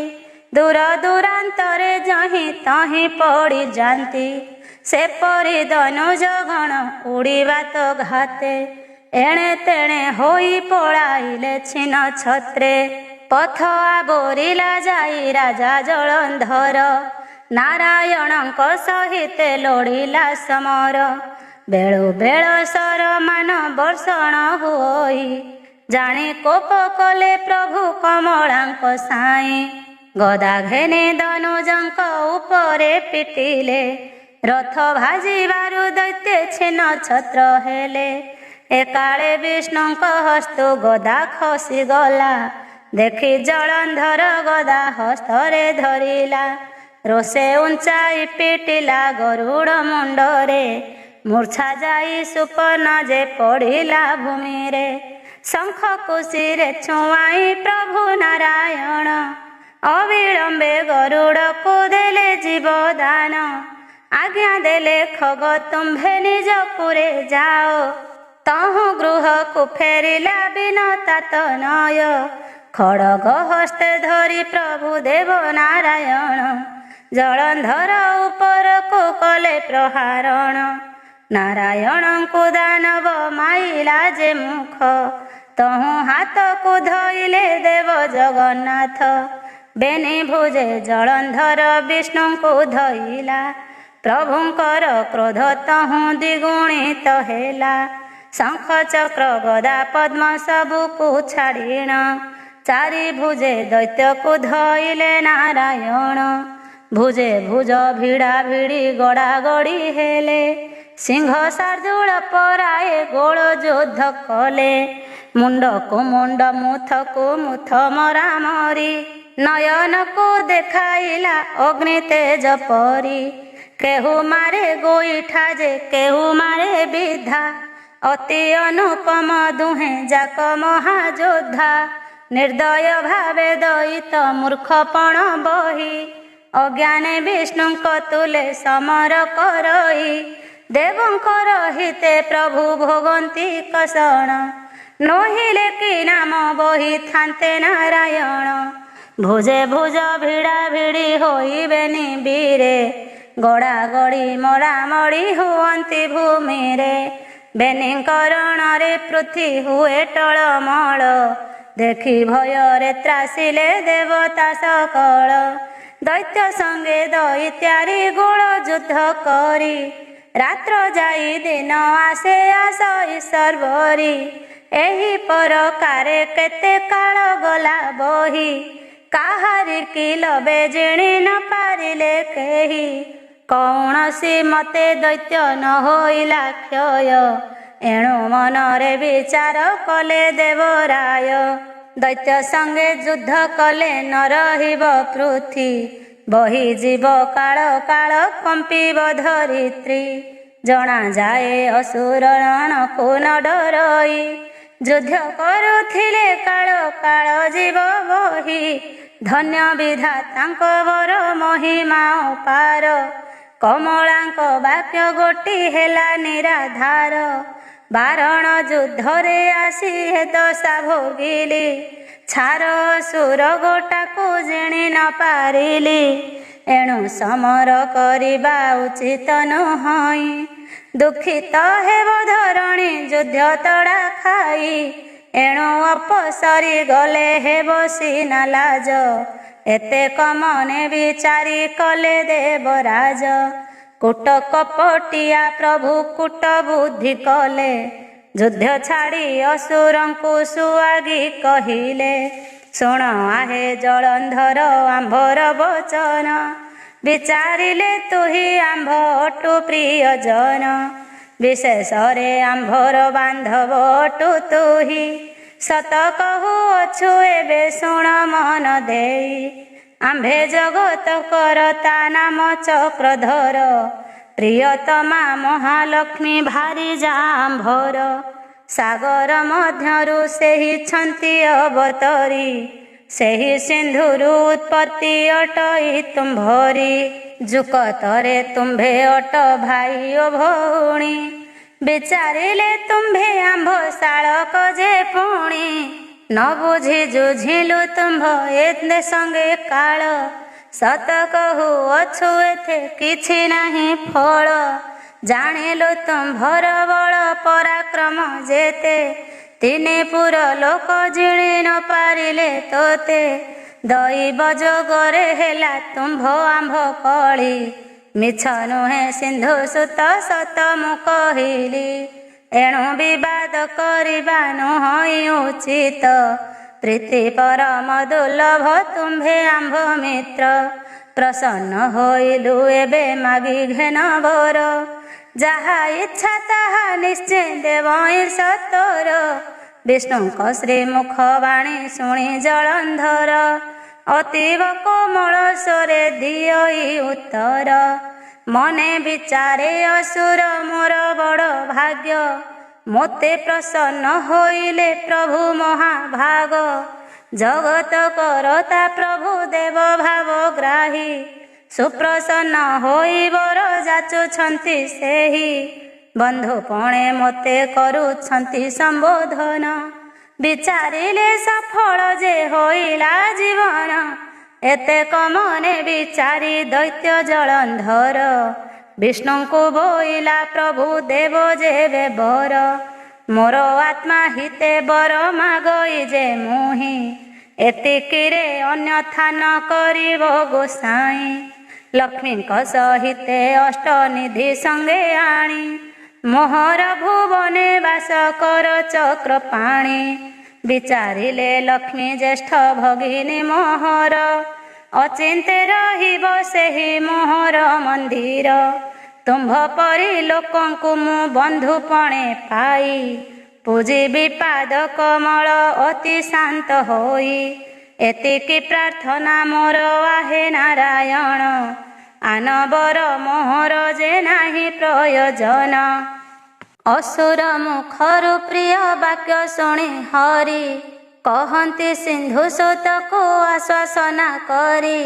ଦୂର ଦୂରାନ୍ତରେ ଯହିଁ ତହିଁ ପଡ଼ି ଯାନ୍ତି। ସେପରି ଧନୁଜ ଗଣ ଉଡ଼ିବା ତ ଘାତେ, ଏଣେ ତେଣେ ହୋଇ ପଳାଇଲେ ଛିନ ଛତ୍ରେ। ପଥ ଆବୋରିଲା ଯାଇ ରାଜା ଜଳନ୍ଧର, ନାରାୟଣଙ୍କ ସହିତ ଲୋଡ଼ିଲା ସମର। ବେଳୁ ବେଳ ସରମାନ ବର୍ଷଣ ହୋଇ, ଜାଣି କୋପ କଲେ ପ୍ରଭୁ କମଳାଙ୍କ ସାଇଁ। ଗଦା ଘେନି ଧନୁଜଙ୍କ ଉପରେ ପିଟିଲେ, ରଥ ଭାଜିବାରୁ ଦୈତ୍ୟ ଛିନ ଛତ୍ର ହେଲେ। ଏକାଳେ ବିଷ୍ଣୁଙ୍କ ହସ୍ତୁ ଗଦା ଖସିଗଲା, ଦେଖି ଜଳନ୍ଧର ଗଦା ହସ୍ତରେ ଧରିଲା। ରୋଷେ ଉଞ୍ଚାଇ ପିଟିଲା ଗରୁଡ଼ ମୁଣ୍ଡରେ, ମୂର୍ଚ୍ଛା ଯାଇ ସୁପର୍ଣ୍ଣ ଯେ ପଡ଼ିଲା ଭୂମିରେ। ଶଙ୍ଖ କୁଶିରେ ଛୁଆଇ ପ୍ରଭୁ ନାରାୟଣ, ଅବିଳମ୍ବେ ଗରୁଡ଼କୁ ଦେଲେ ଜୀବଦାନ। ଆଜ୍ଞା ଦେଲେ ଖଗ ତୁମ୍ଭେ ନିଜପୁରେ ଯାଅ, ତହୁଁ ଗୃହକୁ ଫେରିଲା ବିନତା ତନୟ। ଖଡ଼ଗ ହସ୍ତେ ଧରି ପ୍ରଭୁ ଦେବ ନାରାୟଣ, ଜଳନ୍ଧର ଉପରକୁ କଲେ ପ୍ରହାରଣ। ନାରାୟଣଙ୍କୁ ଦାନବ ମାଇଲା ଯେ ମୁଖ, ତହୁଁ ହାତକୁ ଧଇଲେ ଦେବ ଜଗନ୍ନାଥ। ବେନି ଭୁଜେ ଜଳନ୍ଧର ବିଷ୍ଣୁଙ୍କୁ ଧଇଲା, ପ୍ରଭୁଙ୍କର କ୍ରୋଧ ତହୁଁ ଦ୍ୱିଗୁଣିତ ହେଲା। ଶଙ୍ଖ ଚକ୍ର ଗଦା ପଦ୍ମ ସବୁକୁ ଛାଡ଼ିଣ, ଚାରି ଭୁଜେ ଦୈତ୍ୟକୁ ଧଇଲେ ନାରାୟଣ। ଭୁଜେ ଭୁଜ ଭିଡ଼ା ଭିଡ଼ି ଗଡ଼ା ଗଡ଼ି ହେଲେ, ସିଂହ ଶାର୍ଦୂଳ ପରାଏ ଗୋଳ ଯୁଦ୍ଧ କଲେ। ମୁଣ୍ଡକୁ ମୁଣ୍ଡ ମୁଥକୁ ମୁଥ ମରାମରି, ନୟନକୁ ଦେଖାଇଲା ଅଗ୍ନି ତେଜ ପରି। କେହୁ ମାରେ ଗୋଇଠା ଯେ କେହୁ ମାରେ ବିଧା, ଅତି ଅନୁପମ ଦୁହେଁ ଯାକ ମହାଯୋଦ୍ଧା। ନିର୍ଦ୍ଦୟ ଭାବେ ଦଇତ ମୂର୍ଖପଣ ବହି, ଅଜ୍ଞାନେ ବିଷ୍ଣୁଙ୍କ ତୁଲେ ସମର କରଇ। ଦେବଙ୍କର ହିତେ ପ୍ରଭୁ ଭୋଗନ୍ତି କଷଣ, ନୋହିଲେ କି ନାମ ବହିଥାନ୍ତେ ନାରାୟଣ। ଭୁଜେ ଭୁଜ ଭିଡ଼ା ଭିଡ଼ି ହୋଇବେନି ବୀରେ, ଗଡ଼ା ଗଡ଼ି ମରାମରି ହୁଅନ୍ତି ଭୂମିରେ। ବେନିଙ୍କରଣରେ ପୃଥ୍ୱୀ ହୁଏ ଟଳମଳ, ଦେଖି ଭୟରେ ତ୍ରାସିଲେ ଦେବତା ସକଳ। ଦୈତ୍ୟ ସଙ୍ଗେ ଦଇତ୍ୟାରି ଗୋଳ ଯୁଦ୍ଧ କରି, ରାତ୍ର ଯାଇ ଦିନ ଆସେ ଆସଇ ସର୍ବରି। ଏହି ପ୍ରକାରେ କେତେ କାଳ ଗଲା ବହି, କାହାରି କି ଲବେ ଜିଣି ନ ପାରିଲେ କେହି। କୌଣସି ମତେ ଦୈତ୍ୟ ନ ହୋଇଲା କ୍ଷୟ, ଏଣୁ ମନରେ ବିଚାର କଲେ ଦେବରାୟ। ଦୈତ୍ୟ ସଙ୍ଗେ ଯୁଦ୍ଧ କଲେ ନ ରହିବ ପୃଥ୍ୱୀ, ବହିଯିବ କାଳ କାଳ କମ୍ପିବ ଧରିତ୍ରୀ। ଜଣାଯାଏ ଅସୁର ରଣକୁ ନ ଡରଇ, ଯୁଦ୍ଧ କରୁଥିଲେ କାଳ କାଳ ଯିବ ବହି। ଧନ୍ୟ ବିଧାତାଙ୍କ ବର ମହିମା ଅପାର, କମଳାଙ୍କ ବାକ୍ୟ ଗୋଟି ହେଲା ନିରାଧାର। ବାରଣ ଯୁଦ୍ଧରେ ଆସି ହେ ଦଶା ଭୋଗିଲି, ଛାର ଅସୁର ଗୋଟାକୁ ଜିଣି ନ ପାରିଲି। ଏଣୁ ସମର କରିବା ଉଚିତ ନୁହଁ, ଦୁଃଖିତ ହେବ ଧରଣୀ ଯୁଦ୍ଧ ତଡ଼ା ଖାଇ। ଏଣୁ ଅପସରି ଗଲେ ହେବ ସିନା ଲାଜ, ଏତେ କମନେ ବିଚାରି କଲେ ଦେବରାଜ। କୁଟ କପଟିଆ ପ୍ରଭୁ କୁଟ ବୁଦ୍ଧି କଲେ, ଯୁଦ୍ଧ ଛାଡ଼ି ଅସୁରଙ୍କୁ ସୁଆଗି କହିଲେ। ଶୁଣ ଆହେ ଜଳନ୍ଧର ଆମ୍ଭର ବଚନ, ବିଚାରିଲେ ତୁହି ଆମ୍ଭ ଅଟୁ ପ୍ରିୟଜନ। ବିଶେଷରେ ଆମ୍ଭର ବାନ୍ଧବ ଅଟୁ ତୁହି, ସତ କହୁଅଛୁ ଏବେ ଶୁଣ ମନ ଦେଇ। ଆମ୍ଭେ ଜଗତ କରତା ନାମ ଚକ୍ରଧର, ପ୍ରିୟତମା ମହାଲକ୍ଷ୍ମୀ ଭାରି ଜାମ୍ଭର। ସାଗର ମଧ୍ୟରୁ ସେହି ଅବତରି, ସେହି ସିନ୍ଧୁରୁ ଉତ୍ପତ୍ତି ଅଟଇ ତୁମ୍ଭରି। ଯୁକତରେ ତୁମ୍ଭେ ଅଟ ଭାଇ ଓ ଭଉଣୀ, ବିଚାରିଲେ ତୁମ୍ଭେ ଆମ୍ଭ ଶାଳକ ଯେ ପୁଣି। ନ ବୁଝି ଜୁଝିଲୁ ତୁମ୍ଭ ଏତେ ସଙ୍ଗେ କାଳ, ସତ କହୁଅଛୁ ଏଥେ କିଛି ନାହିଁ ଫଳ। ଜାଣିଲୁ ତୁମ୍ଭର ବଳ ପରାକ୍ରମ ଯେତେ, ତିନି ପୁର ଲୋକ ଜିଣି ନ ପାରିଲେ ତୋତେ। ଦୈବ ଯୋଗରେ ହେଲା ତୁମ୍ଭ ଆମ୍ଭ କଳି, ମିଛ ନୁହେଁ ସିନ୍ଧୁ ସୁତ ସତ ମୁଁ କହିଲି। ଏଣୁ ବିବାଦ କରିବା ନୁହଁ ଉଚିତ, ପ୍ରୀତି ପରମ ଦୁର୍ଲଭ ତୁମ୍ଭେ ଆମ୍ଭ ମିତ୍ର। ପ୍ରସନ୍ନ ହୋଇଲୁ ଏବେ ମାଗି ଘେନ ବର, ଯାହା ଇଚ୍ଛା ତାହା ନିଶ୍ଚୟ ଦେବ ସତର। ବିଷ୍ଣୁଙ୍କ ଶ୍ରୀମୁଖ ବାଣୀ ଶୁଣି ଜଳନ୍ଧର, ଅତୀବ କୋମଳ ସ୍ୱରେ ଦିଅଇ ଉତ୍ତର। ମନେ ବିଚାରେ ଅସୁର ମୋର ବଡ଼ ଭାଗ୍ୟ, ମୋତେ ପ୍ରସନ୍ନ ହୋଇଲେ ପ୍ରଭୁ ମହାଭାଗ। ଜଗତ କରତା ପ୍ରଭୁ ଦେବ ଭାବ ଗ୍ରାହୀ, ସୁପ୍ରସନ୍ନ ହୋଇ ବର ଯାଚୁଛନ୍ତି ସେହି। ବନ୍ଧୁପଣେ ମୋତେ କରୁଛନ୍ତି ସମ୍ବୋଧନ, ବିଚାରିଲେ ସଫଳ ଯେ ହୋଇଲା ଜୀବନ। ଏତେକ ମନେ ବିଚାରି ଦୈତ୍ୟ ଜଳନ୍ଧର, ବିଷ୍ଣୁଙ୍କୁ ବୋଇଲା ପ୍ରଭୁ ଦେବ ଯେବେ ବର। ମୋର ଆତ୍ମା ହିତେ ବର ମାଗଇ ଯେ ମୁହିଁ, ଏତିକିରେ ଅନ୍ୟଥା ନ କରିବ ଗୋସାଇଁ। ଲକ୍ଷ୍ମୀଙ୍କ ସହିତେ ଅଷ୍ଟନିଧି ସଙ୍ଗେ ଆଣି, ମୋହର ଭୁବନେ ବାସ କର ଚକ୍ର ପାଣି। ବିଚାରିଲେ ଲକ୍ଷ୍ମୀ ଜ୍ୟେଷ୍ଠ ଭଗିନୀ ମୋହର, ଅଚିନ୍ତେ ରହିବ ସେହି ମୋହର ମନ୍ଦିର। ତୁମ୍ଭ ପରି ଲୋକଙ୍କୁ ମୁଁ ବନ୍ଧୁପଣେ ପାଇ, ପୂଜି ବିପାଦ କମଳ ଅତି ଶାନ୍ତ ହୋଇ। ଏତିକି ପ୍ରାର୍ଥନା ମୋର ଆହେ ନାରାୟଣ, ଆନବର ମୋହର ଯେ ନାହିଁ ପ୍ରୟୋଜନ। ଅସୁର ମୁଖରୁ ପ୍ରିୟ ବାକ୍ୟ ଶୁଣି ହରି, କହନ୍ତି ସିନ୍ଧୁ ସୁତକୁ ଆଶ୍ୱାସନା କରି।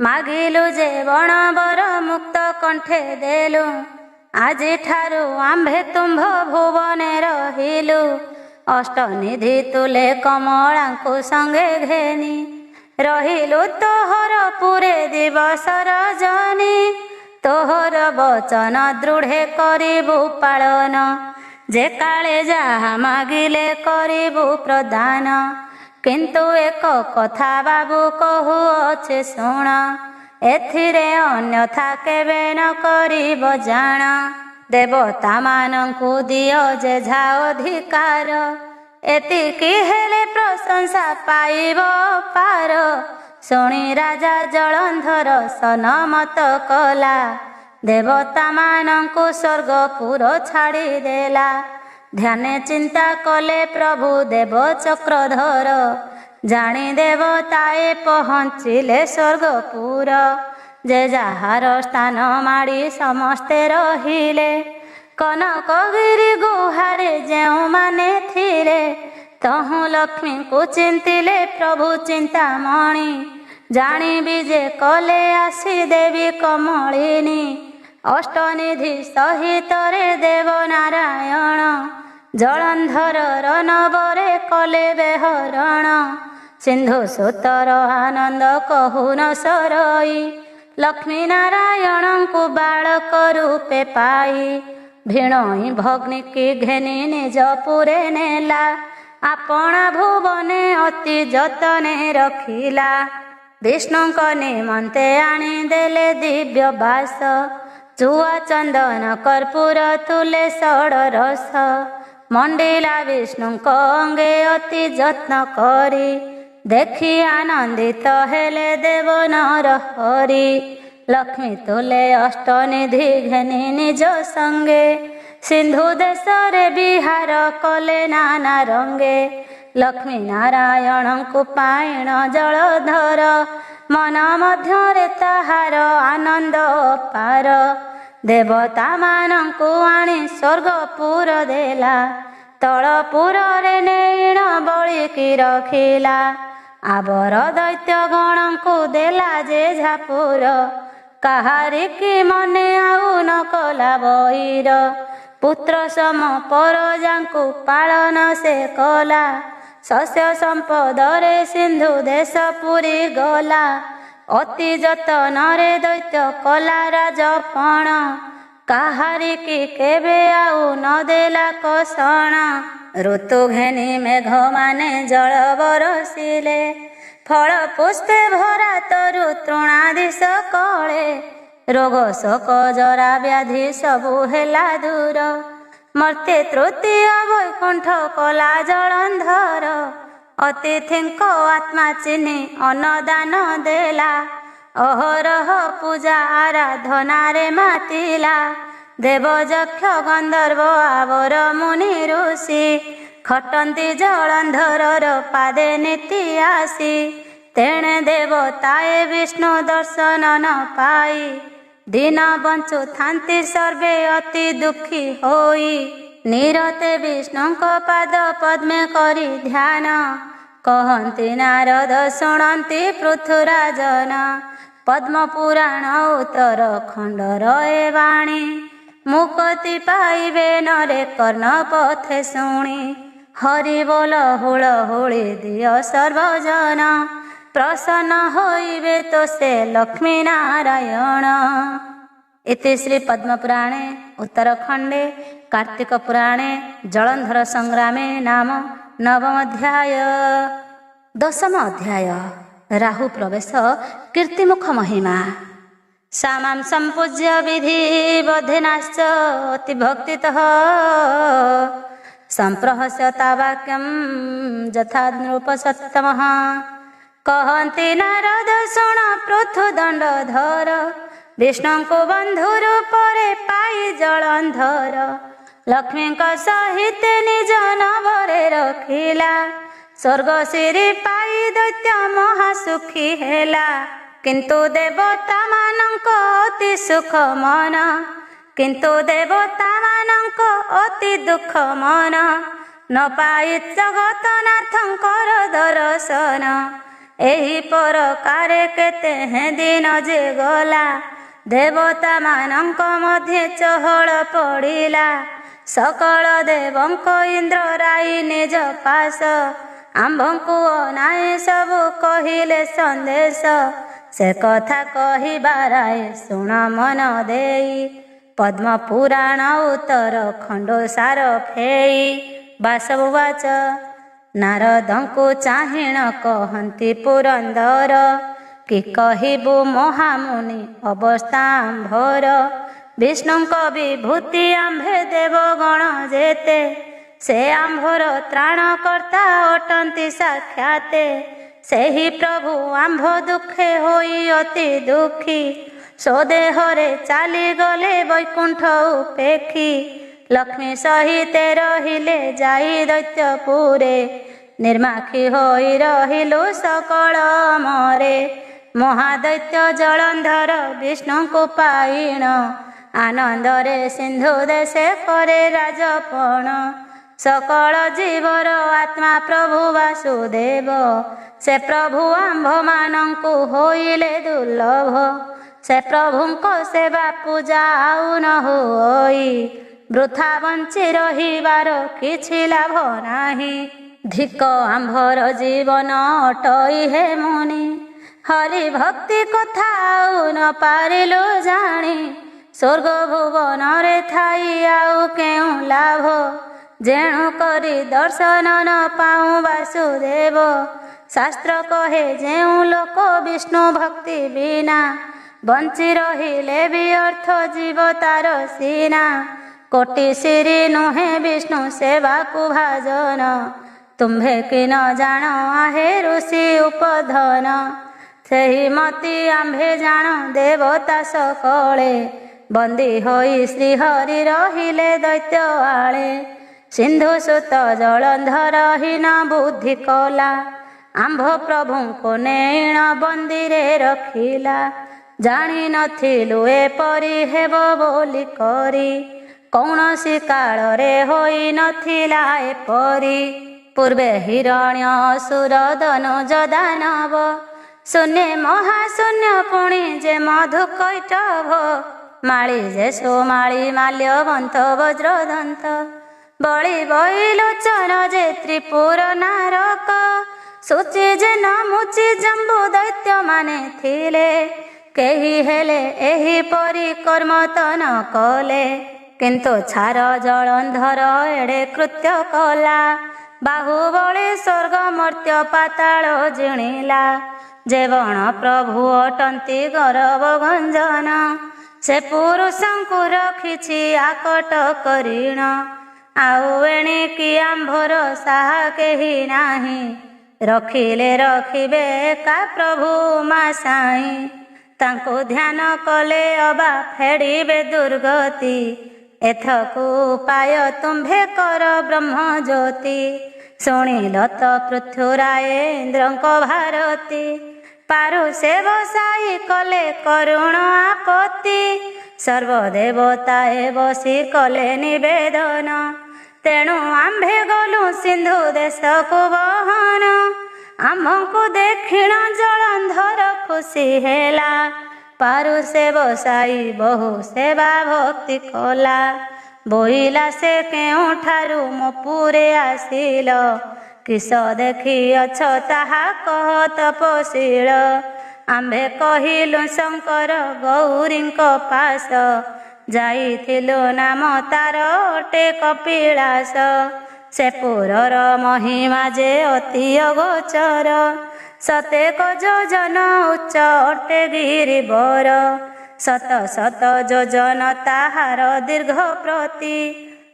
ମାଗିଲୁ ଯେ ବଣ ବର ମୁକ୍ତ କଣ୍ଠେ ଦେଲୁ, ଆଜିଠାରୁ ଆମ୍ଭେ ତୁମ୍ଭ ଭୁବନେ ରହିଲୁ। ଅଷ୍ଟନିଧି ତୁଲେ କମଳାଙ୍କୁ ସଙ୍ଗେ ଘେନି, ରହିଲୁ ତୋହର ପୁରେ ଦିବସ ରଜନୀ। ତୋହର ବଚନ ଦୃଢ଼େ କରିବୁ ପାଳନ, ଯେ କାଳେ ଯାହା ମାଗିଲେ କରିବୁ ପ୍ରଦାନ। କିନ୍ତୁ ଏକ କଥା ବାବୁ କହୁଅଛି ଶୁଣ, ଏଥିରେ ଅନ୍ୟଥା କେବେ ନ କରିବ ଜାଣ। ଦେବତାମାନଙ୍କୁ ଦିଅ ଯେଝା ଅଧିକାର, ଏତିକି ହେଲେ ପ୍ରଶଂସା ପାଇବ ପାର। ଶୁଣି ରାଜା ଜଳନ୍ଧର ସନମତ କଲା, ଦେବତାମାନଙ୍କୁ ସ୍ୱର୍ଗପୁର ଛାଡ଼ିଦେଲା। ଧ୍ୟାନେ ଚିନ୍ତା କଲେ ପ୍ରଭୁ ଦେବ ଚକ୍ରଧର, ଜାଣି ଦେବତାଏ ପହଞ୍ଚିଲେ ସ୍ୱର୍ଗପୁର। ଯେ ଯାହାର ସ୍ଥାନ ମାଡ଼ି ସମସ୍ତେ ରହିଲେ, କନକଗିରି ଗୁହାରେ ଯେଉଁମାନେ ଥିଲେ। ତହୁଁ ଲକ୍ଷ୍ମୀଙ୍କୁ ଚିନ୍ତିଲେ ପ୍ରଭୁ ଚିନ୍ତାମଣି, ଜାଣିବି ଯେ କଲେ ଆସି ଦେବୀ କମଳିନୀ। ଅଷ୍ଟନିଧି ସହିତରେ ଦେବ ନାରାୟଣ, ଜଳନ୍ଧରର ନବରେ କଲେ ବେହରଣ। ସିନ୍ଧୁ ସୁତର ଆନନ୍ଦ କହୁ ନ ସରଇ, ଲକ୍ଷ୍ମୀ ନାରାୟଣଙ୍କୁ ବାଳକ ରୂପେ ପାଇ। ଭିଣୋଇ ଭଗ୍ନିକି ଘେନି ନିଜ ପୁରେ ନେଲା, ଆପଣା ଭୁବନେ ଅତି ଯତନେ ରଖିଲା। ବିଷ୍ଣୁଙ୍କ ନିମନ୍ତେ ଆଣିଦେଲେ ଦିବ୍ୟ ବାସ, ଚୁଆ ଚନ୍ଦନ କର୍ପୂର ତୁଲେ ଷଡ଼ ରସ। ମଣ୍ଡିଲା ବିଷ୍ଣୁଙ୍କ ଅଙ୍ଗେ ଅତି ଯତ୍ନ କରି, ଦେଖି ଆନନ୍ଦିତ ହେଲେ ଦେବ ନର ହରି। ଲକ୍ଷ୍ମୀ ତୁଲେ ଅଷ୍ଟନିଧି ଘେନି ନିଜ ସଙ୍ଗେ, ସିନ୍ଧୁ ଦେଶରେ ବିହାର କଲେ ନାନା ରଙ୍ଗେ। ଲକ୍ଷ୍ମୀ ନାରାୟଣଙ୍କୁ ପାଇଣ ଜଳଧର, ମନ ମଧ୍ୟରେ ତାହାର ଆନନ୍ଦ ଅପାର। ଦେବତାମାନଙ୍କୁ ଆଣି ସ୍ୱର୍ଗପୁର ଦେଲା, ତଳପୁରରେ ନେଇଣ ବଳିକି ରଖିଲା। ଆବର ଦୈତ୍ୟ ଗଣଙ୍କୁ ଦେଲା ଯେ ଝାପୁର, କାହାରିକି ମନେ ଆଉ ନ କଲା ବୈର। ପୁତ୍ର ସମ ପରଜାଙ୍କୁ ପାଳନ ସେ କଲା, ଶସ୍ୟ ସମ୍ପଦରେ ସିନ୍ଧୁ ଦେଶ ପୁରୀ ଗଲା। ଅତି ଯତନରେ ଦୈତ୍ୟ କଲା ରାଜପଣ, କାହାରିକି କେବେ ଆଉ ନଦେଲା କଷଣ। ଋତୁ ଘେନି ମେଘମାନେ ଜଳ ବରସିଲେ, ଫଳ ପୁଷ୍ପେ ଭରା ତରୁ ତୃଣାଦି ସକଳେ। ରୋଗ ଶୋକ ଜରା ବ୍ୟାଧି ସବୁ ହେଲା ଦୂର, ମର୍ତ୍ତେ ତୃତୀୟ ବୈକୁଣ୍ଠ କଲା ଜଳନ୍ଧର। ଅତିଥିଙ୍କ ଆତ୍ମା ଚିହ୍ନି ଅନ୍ନଦାନ ଦେଲା, ଅହରହ ପୂଜା ଆରାଧନାରେ ମାତିଲା। ଦେବ ଯକ୍ଷ ଗନ୍ଧର୍ବ ଆବର ମୁନି ଋଷି, ଖଟନ୍ତି ଜଳନ୍ଧରର ପାଦେ ନିତି ଆସି। ତେଣେ ଦେବତାଏ ବିଷ୍ଣୁ ଦର୍ଶନ ନ ପାଇ, ଦିନ ବଞ୍ଚୁଥାନ୍ତି ସର୍ବେ ଅତି ଦୁଃଖୀ ହୋଇ। ନିରତେ ବିଷ୍ଣୁଙ୍କ ପାଦ ପଦ୍ମେ କରି ଧ୍ୟାନ, କହନ୍ତି ନାରଦ ଶୁଣନ୍ତି ପୃଥୁରାଜନ। ପଦ୍ମ ପୁରାଣ ଉତ୍ତର ଖଣ୍ଡର ଏ ବାଣୀ, ମୁକତି ପାଇବେ ନରେ କର୍ଣ୍ଣ ପଥେ ଶୁଣି। ହରି ବୋଲ ହୁଳ ହୁଳି ଦିଅ ସର୍ବଜନ, ପ୍ରସନ୍ନ ହୋଇବେ ତ ସେ ଲକ୍ଷ୍ମୀ ନାରାୟଣ। इति श्री पद्मपुराणे उत्तरखंडे कार्तिक पुराणे जलंधर संग्रामे नाम नवम अध्याय। दशम अध्याय राहु प्रवेश कीर्तिमुख महिमा। सामां संपूज्य विधि बधेनाश्च अति भक्तितः, संप्रहस्यता वाक्यं यथा नृप सत्तमः। कहन्ति नारद शुण पृथु दंडधर, विष्णुଙ୍କୁ बंधु रूपरे पाई जलंधर। लक्ष्मीଙ୍କ सहित निज नभरे रखिला, स्वर्ग सिरि पाई दैत्य महासुखी हेला। किंतु देवता मानଙ୍କ अति सुख मन, किंतु देवता मानଙ୍କ अति दुख मन। न पाई जगतनाथଙ୍କର दर्शन, एही प्रकारे केते हैं दिन जे गला। देवता मानଙ୍କ मध्ये चहल पड़िला, सकल देवଙ୍କ इंद्र राई निज पास। आम्भଙ୍କୁ अनाए सबु कहिले संदेश, से कथा कहिबाराए शुण मन देई। पद्म पुराण उत्तर खंडो सार फेई। बासववाच नारदଙ୍କୁ चाहिण कहन्ति पुरंदर, कि कहिबु महामुनि अवस्थाम्भर। विष्णुଙ୍କ विभूति आम्भे देवगण जेते, से आम्भर त्राणकर्ता अटन्ति साक्षाते। सेहि प्रभु आम्भ दुखे होई अति दुखी, स्वदेहरे चाली गले वैकुंठ उपेक्षी। लक्ष्मी सहिते रहिले जाई दैत्यपुरे, निर्माखी होई रहिलु सकल मरे। महादैत्य जलंधर विष्णुଙ୍କୁ पाइण, आनंदरे सिंधु देशे करे राजपण। सकल जीवर आत्मा प्रभु वासुदेव, से प्रभु आम्भ मानଙ୍କୁ होइले दुर्लभ। से प्रभुଙ୍କ सेवा पूजा आउ न होई, वृथा बंची रहिबार किछि लाभ नाही। धिक आम्भर जीवन अटई हे मुनि, हरि भक्ति कथा आउ न पारिलु जानी। स्वर्ग भुवन रे थाई आउ केउ लाभ, जेणु करी दर्शन न पाऊँ वासुदेव। शास्त्र कहे जेउ लोक विष्णु भक्ति बिना, बंची रहिले भी अर्थ जीव तार सीना। कोटि सिरि नुहे विष्णु सेवा को भाजन, तुम्भे कि न जान आहे ऋषि उपधन। सेहि मति आम्भे जान देवता सकले, बंदी होई श्रीहरि रहिले दैत्य आळे। सिंधु सुत जलंधर हीन बुद्धि कला, आम्भ प्रभुଙ୍କୁ नेण बंदीरे रखिला। जानी नथिलु एपरि हेब बोली करी, कौनसी कालरे होई नथिला एपरि। पूर्वे हिरण्य असुर धनुज दानव, शून्य महाशून्य पुणी जे मधु कैटभ। माळी जे सोमाळी माल्यवंत वज्रदंत, बळी बइलोचन जे त्रिपुर नारक। सूची जे नमुची जम्बु दैत्य माने थिले, କେହି ହେଲେ ଏହିପରି କର୍ମ ତ ନ କଲେ, କିନ୍ତୁ ଛାର ଜଳନ୍ଧର ଏଡ଼େ କୃତ୍ୟ କଲା। ବାହୁବଳୀ ସ୍ୱର୍ଗ ମର୍ତ୍ତ୍ୟ ପାତାଳ ଜିଣିଲା, ଯେ ବଣ ପ୍ରଭୁ ଅଟନ୍ତି ଗରବ ଗଞ୍ଜନ। ସେ ପୁରୁଷଙ୍କୁ ରଖିଛି ଆକଟ କରିଣ, ଆଉ ଏଣିକି ଆମ୍ଭର ସାହା କେହି ନାହିଁ। ରଖିଲେ ରଖିବେ ଏକା ପ୍ରଭୁ ମା ସାଇଁ, ତାଙ୍କୁ ଧ୍ୟାନ କଲେ ଅବା ଫେଡ଼ିବେ ଦୁର୍ଗତି। ଏଥକୁ ଉପାୟ ତୁମ୍ଭେ କର ବ୍ରହ୍ମଜ୍ୟୋତି, ଶୁଣିଲ ତ ପୃଥୁରାୟ ଇନ୍ଦ୍ରଙ୍କ ଭାରତୀ। ପାରୁ ସେ ବସାଇ କଲେ କରୁଣ ଆପତ୍ତି, ସର୍ବଦେବତାଏ ବସି କଲେ ନିବେଦନ। ତେଣୁ ଆମ୍ଭେ ଗଲୁ ସିନ୍ଧୁ ଦେଶକୁ ବହନ, ଆମ୍ଭଙ୍କୁ ଦେଖିଣ ଜଳନ୍ଧର ଖୁସି ହେଲା। ପାରୁ ସେ ବସାଇ ବହୁ ସେବା ଭକ୍ତି କଲା, ବୋଇଲା ସେ କେଉଁଠାରୁ ମୋ ପୁରେ ଆସିଲ। କିସ ଦେଖିଅଛ ତାହା କହ ତପଶୀଳ, ଆମ୍ଭେ କହିଲୁ ଶଙ୍କର ଗୌରୀଙ୍କ ପାଶ। ଯାଇଥିଲୁ ନାମ ତାର ଅଟେ କପିଳାସ, ସେ ପୁରର ମହିମା ଯେ ଅତି ଅଗୋଚର। ସତେକ ଯୋଜନ ଉଚ୍ଚ ଅଟେ ଗିରିବର, ଶତ ଶତ ଯୋଜନ ତାହାର ଦୀର୍ଘ ପ୍ରତି।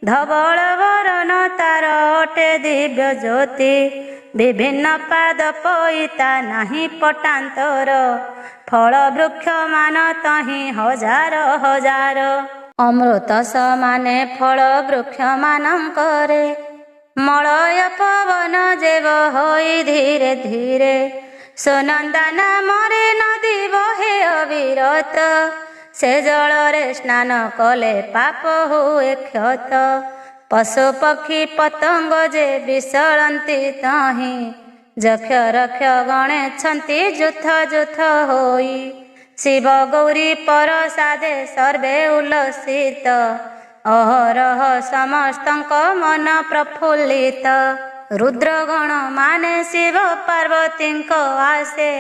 ଧବଳ ବରନ ତାର ଅଟେ ଦିବ୍ୟ ଜ୍ୟୋତି, ବିଭିନ୍ନ ପାଦ ପଇତା ନାହିଁ ପଟାନ୍ତର। ଫଳ ବୃକ୍ଷ ମାନ ତହିଁ ହଜାର ହଜାର, ଅମୃତ ସମାନେ ଫଳ ବୃକ୍ଷ ମାନଙ୍କରେ। ମଳୟ ପବନ ଯେବ ହୋଇ ଧୀରେ ଧୀରେ, ସୁନନ୍ଦା ନାମରେ ନଦୀ ବହେ ଅବିରତ। ସେ ଜଳରେ ସ୍ନାନ କଲେ ପାପ ହୁଏ କ୍ଷତ, ପଶୁ ପକ୍ଷୀ ପତଙ୍ଗ ଯେ ବିସରନ୍ତି ତହିଁ। ଯକ୍ଷ ରକ୍ଷ ଗଣେଛନ୍ତି ଯୁଥ ଯୁଥ ହୋଇ, ଶିବ ଗୌରୀ ପରସାଦେ ସର୍ବେ ଉଲ୍ଲସିତ। ଅହରହ ସମସ୍ତଙ୍କ ମନ ପ୍ରଫୁଲ୍ଲିତ, ରୁଦ୍ରଗଣ ମାନେ ଶିବ ପାର୍ବତୀଙ୍କ ଆସେ।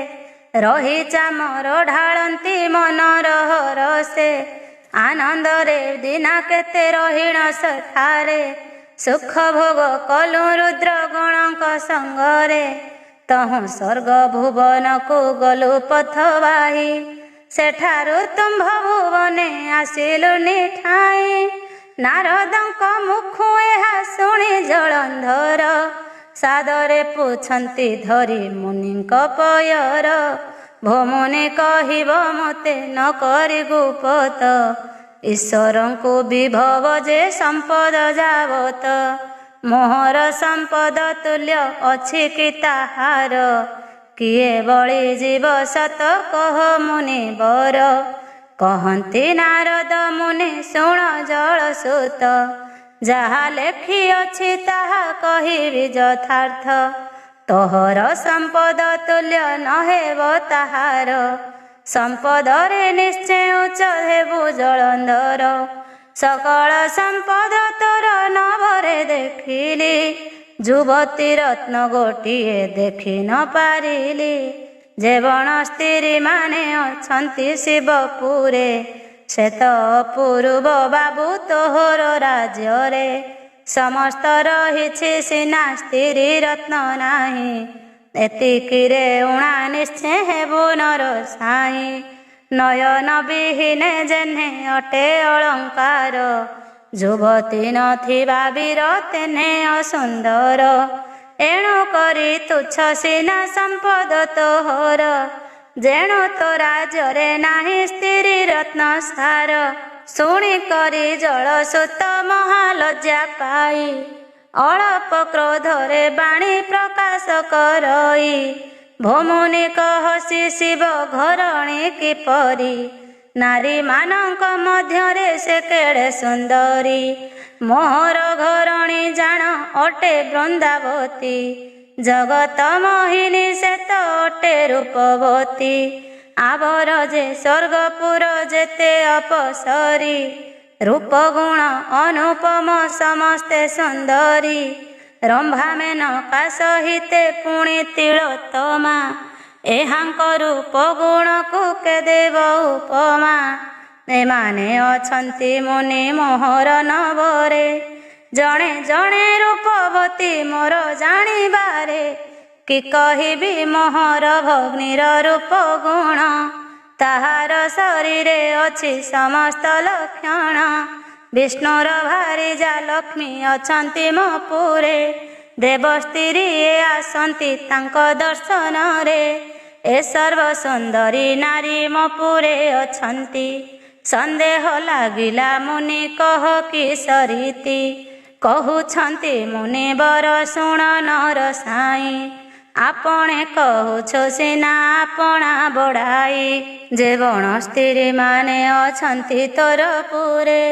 ରହି ଚାମର ଢାଳନ୍ତି ମନର ହରସେ, ଆନନ୍ଦରେ ଦିନା କେତେ ରହିଣ ସେଠାରେ। ସୁଖ ଭୋଗ କଲୁ ରୁଦ୍ରଗଣଙ୍କ ସଙ୍ଗରେ, ତହୁଁ ସ୍ୱର୍ଗ ଭୁବନକୁ ଗଲୁ ପଥ ବାହି। ସେଠାରୁ ତୁମ୍ଭ ଭୁବନେ ଆସିଲୁନି ଠାଇଁ, ନାରଦଙ୍କ ମୁଖୁ ଏହା ଶୁଣି ଜଳନ୍ଧର। ସାଦରେ ପୁଛନ୍ତି ଧରି ମୁନିଙ୍କ ପୟର, ଭୋମୁନି କହିବ ମୋତେ ନ କରି ଗୁପତ। ଈଶ୍ୱରଙ୍କୁ ବିଭବ ଯେ ସମ୍ପଦ ଯାବତ, ମୋହର ସମ୍ପଦ ତୁଲ୍ୟ ଅଛି କି ତାହାର। କିଏ ବଳି ଯିବ ସତ କହ ମୁନି ବର, କହନ୍ତି ନାରଦ ମୁନି ଶୁଣ ଜଳସୁତ। ଯାହା ଲେଖିଅଛି ତାହା କହିବି ଯଥାର୍ଥ, ତୋହର ସମ୍ପଦ ତୁଲ୍ୟ ନ ହେବ ତାହାର। ସମ୍ପଦରେ ନିଶ୍ଚୟ ଉଚ୍ଚ ହେବୁ ଜଳନ୍ଧର, ସକଳ ସମ୍ପଦ ତୋର ନଭରେ ଦେଖିଲି। ଯୁବତୀ ରତ୍ନ ଗୋଟିଏ ଦେଖି ନ ପାରିଲି, ଯେ ବଣ ସ୍ତ୍ରୀ ମାନେ ଅଛନ୍ତି ଶିବପୁରେ। ସେ ତ ଅପୂର୍ବ ବାବୁ ତୋହର ରାଜ୍ୟରେ, ସମସ୍ତ ରହିଛି ସିନା ସ୍ତ୍ରୀ ରତ୍ନ ନାହିଁ। ଏତିକିରେ ଉଣା ନିଶ୍ଚୟ ହେବୁ ନର ସାଇଁ, ନୟନ ବିହୀନେ ଯେହ୍ନେ ଅଟେ ଅଳଙ୍କାର। ଯୁବତୀ ନଥିବା ବୀର ତେନେ ଅସୁନ୍ଦର, ଏଣୁ କରି ତୁଚ୍ଛ ସିନା ସମ୍ପଦ ତୋହର। ଯେଣୁ ତୋ ରାଜ୍ୟରେ ନାହିଁ ସ୍ତ୍ରୀ ରତ୍ନ ସାର, ଶୁଣି କରି ଜଳସୁତ ମହାଲଜ୍ଜା ପାଇ। ଅଳପ କ୍ରୋଧରେ ବାଣୀ ପ୍ରକାଶ କରଇ, ଭୋମୁନି କହସି ଶିବ ଘରଣୀ କିପରି। ନାରୀମାନଙ୍କ ମଧ୍ୟରେ ସେ କେଡ଼େ ସୁନ୍ଦରୀ, ମୋହର ଘରଣୀ ଜାଣ ଅଟେ ବୃନ୍ଦାବତୀ। ଜଗତ ମୋହିନୀ ସେ ତ ଅଟେ ରୂପବତୀ, ଆବର ଯେ ସ୍ୱର୍ଗପୁର ଯେତେ ଅପସରୀ। ରୂପ ଗୁଣ ଅନୁପମ ସମସ୍ତେ ସୁନ୍ଦରୀ, ରମ୍ଭା ମେନକା ସହିତେ ପୁଣି ତିଳୋତ୍ତମା। ଏହାଙ୍କ ରୂପ ଗୁଣକୁ କେ ଦେବ ଉପମା। ଏମାନେ ଅଛନ୍ତି ମୁନି ମୋହର ନବରେ, ଜଣେ ଜଣେ ରୂପବତୀ ମୋର ଜାଣିବାରେ। କି କହିବି ମୋହର ଭଗ୍ନୀର ରୂପ ଗୁଣ, ତାହାର ଶରୀରେ ଅଛି ସମସ୍ତ ଲକ୍ଷଣ। ବିଷ୍ଣୁର ଭାରିଜା ଲକ୍ଷ୍ମୀ ଅଛନ୍ତି ମୋ ପୁରେ, ଦେବସ୍ତ୍ରୀ ଆସନ୍ତି ତାଙ୍କ ଦର୍ଶନରେ। ଏ ସର୍ବ ସୁନ୍ଦରୀ ନାରୀ ମୋ ପୁରେ ଅଛନ୍ତି, ସନ୍ଦେହ ଲାଗିଲା ମୁନି କହ କିଶରୀତି। କହୁଛନ୍ତି ମୁନିବର ଶୁଣ ନର ସାଇଁ, ଆପଣେ କହୁଛ ସିନା ଆପଣା ବଢ଼ାଇ। ଯେ ବଣ ସ୍ତ୍ରୀ ମାନେ ଅଛନ୍ତି ତୋର ପୁରେ,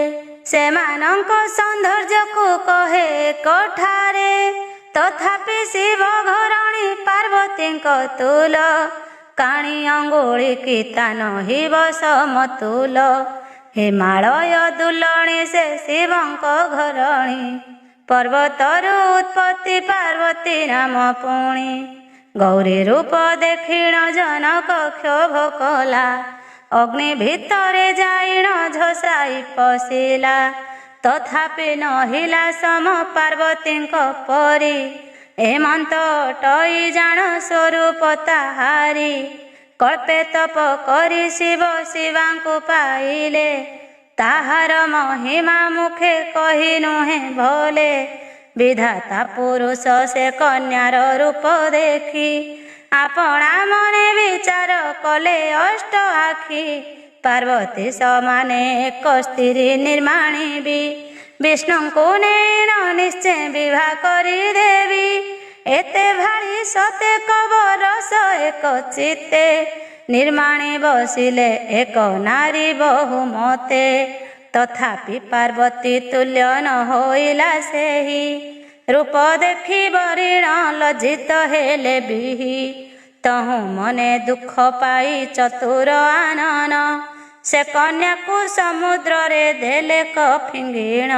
ସେମାନଙ୍କ ସୌନ୍ଦର୍ଯ୍ୟକୁ କହେ କୋଠାରେ। ତଥାପି ଶିବ ଘରଣୀ ପାର୍ବତୀଙ୍କ ତୁଲ, କାଣି ଅଙ୍ଗୁଳି କି ତା ନହିବ ସମତୁଲ। ହିମାଳୟ ଦୁଲଣୀ ସେ ଶିବଙ୍କ ଘରଣୀ, ପର୍ବତରୁ ଉତ୍ପତ୍ତି ପାର୍ବତୀ ନାମ ପୁଣି। ଗୌରୀ ରୂପ ଦେଖିଣ ଜନକ କ୍ଷୋଭ କଲା, ଅଗ୍ନି ଭିତରେ ଯାଇଣ ଝସାଇ ପଶିଲା। ତଥାପି ନହିଲା ସମ ପାର୍ବତୀଙ୍କ ପରି, ଏମନ୍ତ ଅଟଇ ଜାଣ ସ୍ୱରୂପ ତାହାରି। କଳ୍ପେ ତପ କରି ଶିବ ଶିବାଙ୍କୁ ପାଇଲେ, ତାହାର ମହିମା ମୁଖେ କହି ନୁହେଁ ଭଲେ। ବିଧାତା ପୁରୁଷ ସେ କନ୍ୟାର ରୂପ ଦେଖି, ଆପଣା ମନେ ବିଚାର କଲେ ଅଷ୍ଟ ଆଖି। ପାର୍ବତୀ ସମାନେ ଏକ ସ୍ତ୍ରୀ ନିର୍ମାଣୀ ବି, ବିଷ୍ଣୁଙ୍କୁ ନେଇଣ ନିଶ୍ଚୟ ବିବାହ କରିଦେବି। ଏତେ ଭାଳି ସତେ କବରସ ଏକ ଚିତ୍ତେ, ନିର୍ମାଣୀ ବସିଲେ ଏକ ନାରୀ ବହୁମତେ। ତଥାପି ପାର୍ବତୀ ତୁଲ୍ୟ ନ ହୋଇଲା ସେହି, ରୂପ ଦେଖି ବରିଣ ଲଜ୍ଜିତ ହେଲେ ବିହି। ତହୁଁ ମନେ ଦୁଃଖ ପାଇ ଚତୁର ଆନନ, ସେ କନ୍ୟାକୁ ସମୁଦ୍ରରେ ଦେଲେ କଫିଙ୍ଗିଣ।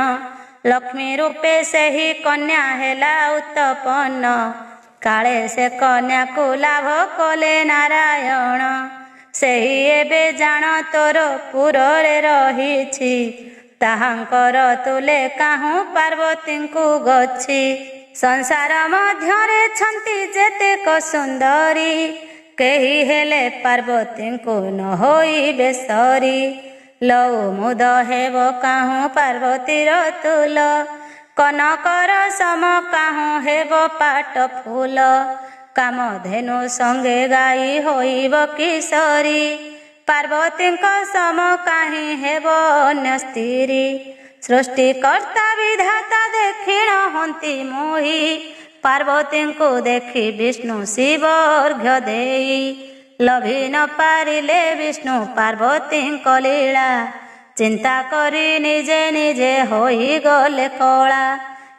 ଲକ୍ଷ୍ମୀ ରୂପେ ସେହି କନ୍ୟା ହେଲା ଉତ୍ପନ୍ନ, କାଳେ ସେ କନ୍ୟାକୁ ଲାଭ କଲେ ନାରାୟଣ। ସେହି ଏବେ ଜାଣ ତୋର ପୁରରେ ରହିଛି, ତାହାଙ୍କର ତୁଲେ କାହୁଁ ପାର୍ବତୀଙ୍କୁ ଗଛି। ସଂସାର ମଧ୍ୟରେ ଛନ୍ତି ଯେତେକ ସୁନ୍ଦରୀ, କେହି ହେଲେ ପାର୍ବତୀଙ୍କୁ ନ ହୋଇବେ ସରି। ଲଉ ମୁଦ ହେବ କାହୁଁ ପାର୍ବତୀର ତୁଲ, କନକର ସମ କାହୁଁ ହେବ ପାଟ ଫୁଲ। କାମଧେନୁ ସଙ୍ଗେ ଗାଈ ହୋଇବ କିଶୋରୀ, ପାର୍ବତୀଙ୍କ ସମ କାହିଁ ହେବ ଅନ୍ୟ ସ୍ତ୍ରୀ। ସୃଷ୍ଟିକର୍ତ୍ତା ବିଧାତା ଦେଖିଣ ହନ୍ତି ମୋହି, ପାର୍ବତୀଙ୍କୁ ଦେଖି ବିଷ୍ଣୁ ଶିବ ଅର୍ଘ୍ୟ ଦେଇ। ଲଭି ନ ପାରିଲେ ବିଷ୍ଣୁ ପାର୍ବତୀଙ୍କ ଲୀଳା, ଚିନ୍ତା କରି ନିଜେ ନିଜେ ହୋଇଗଲେ କଳା।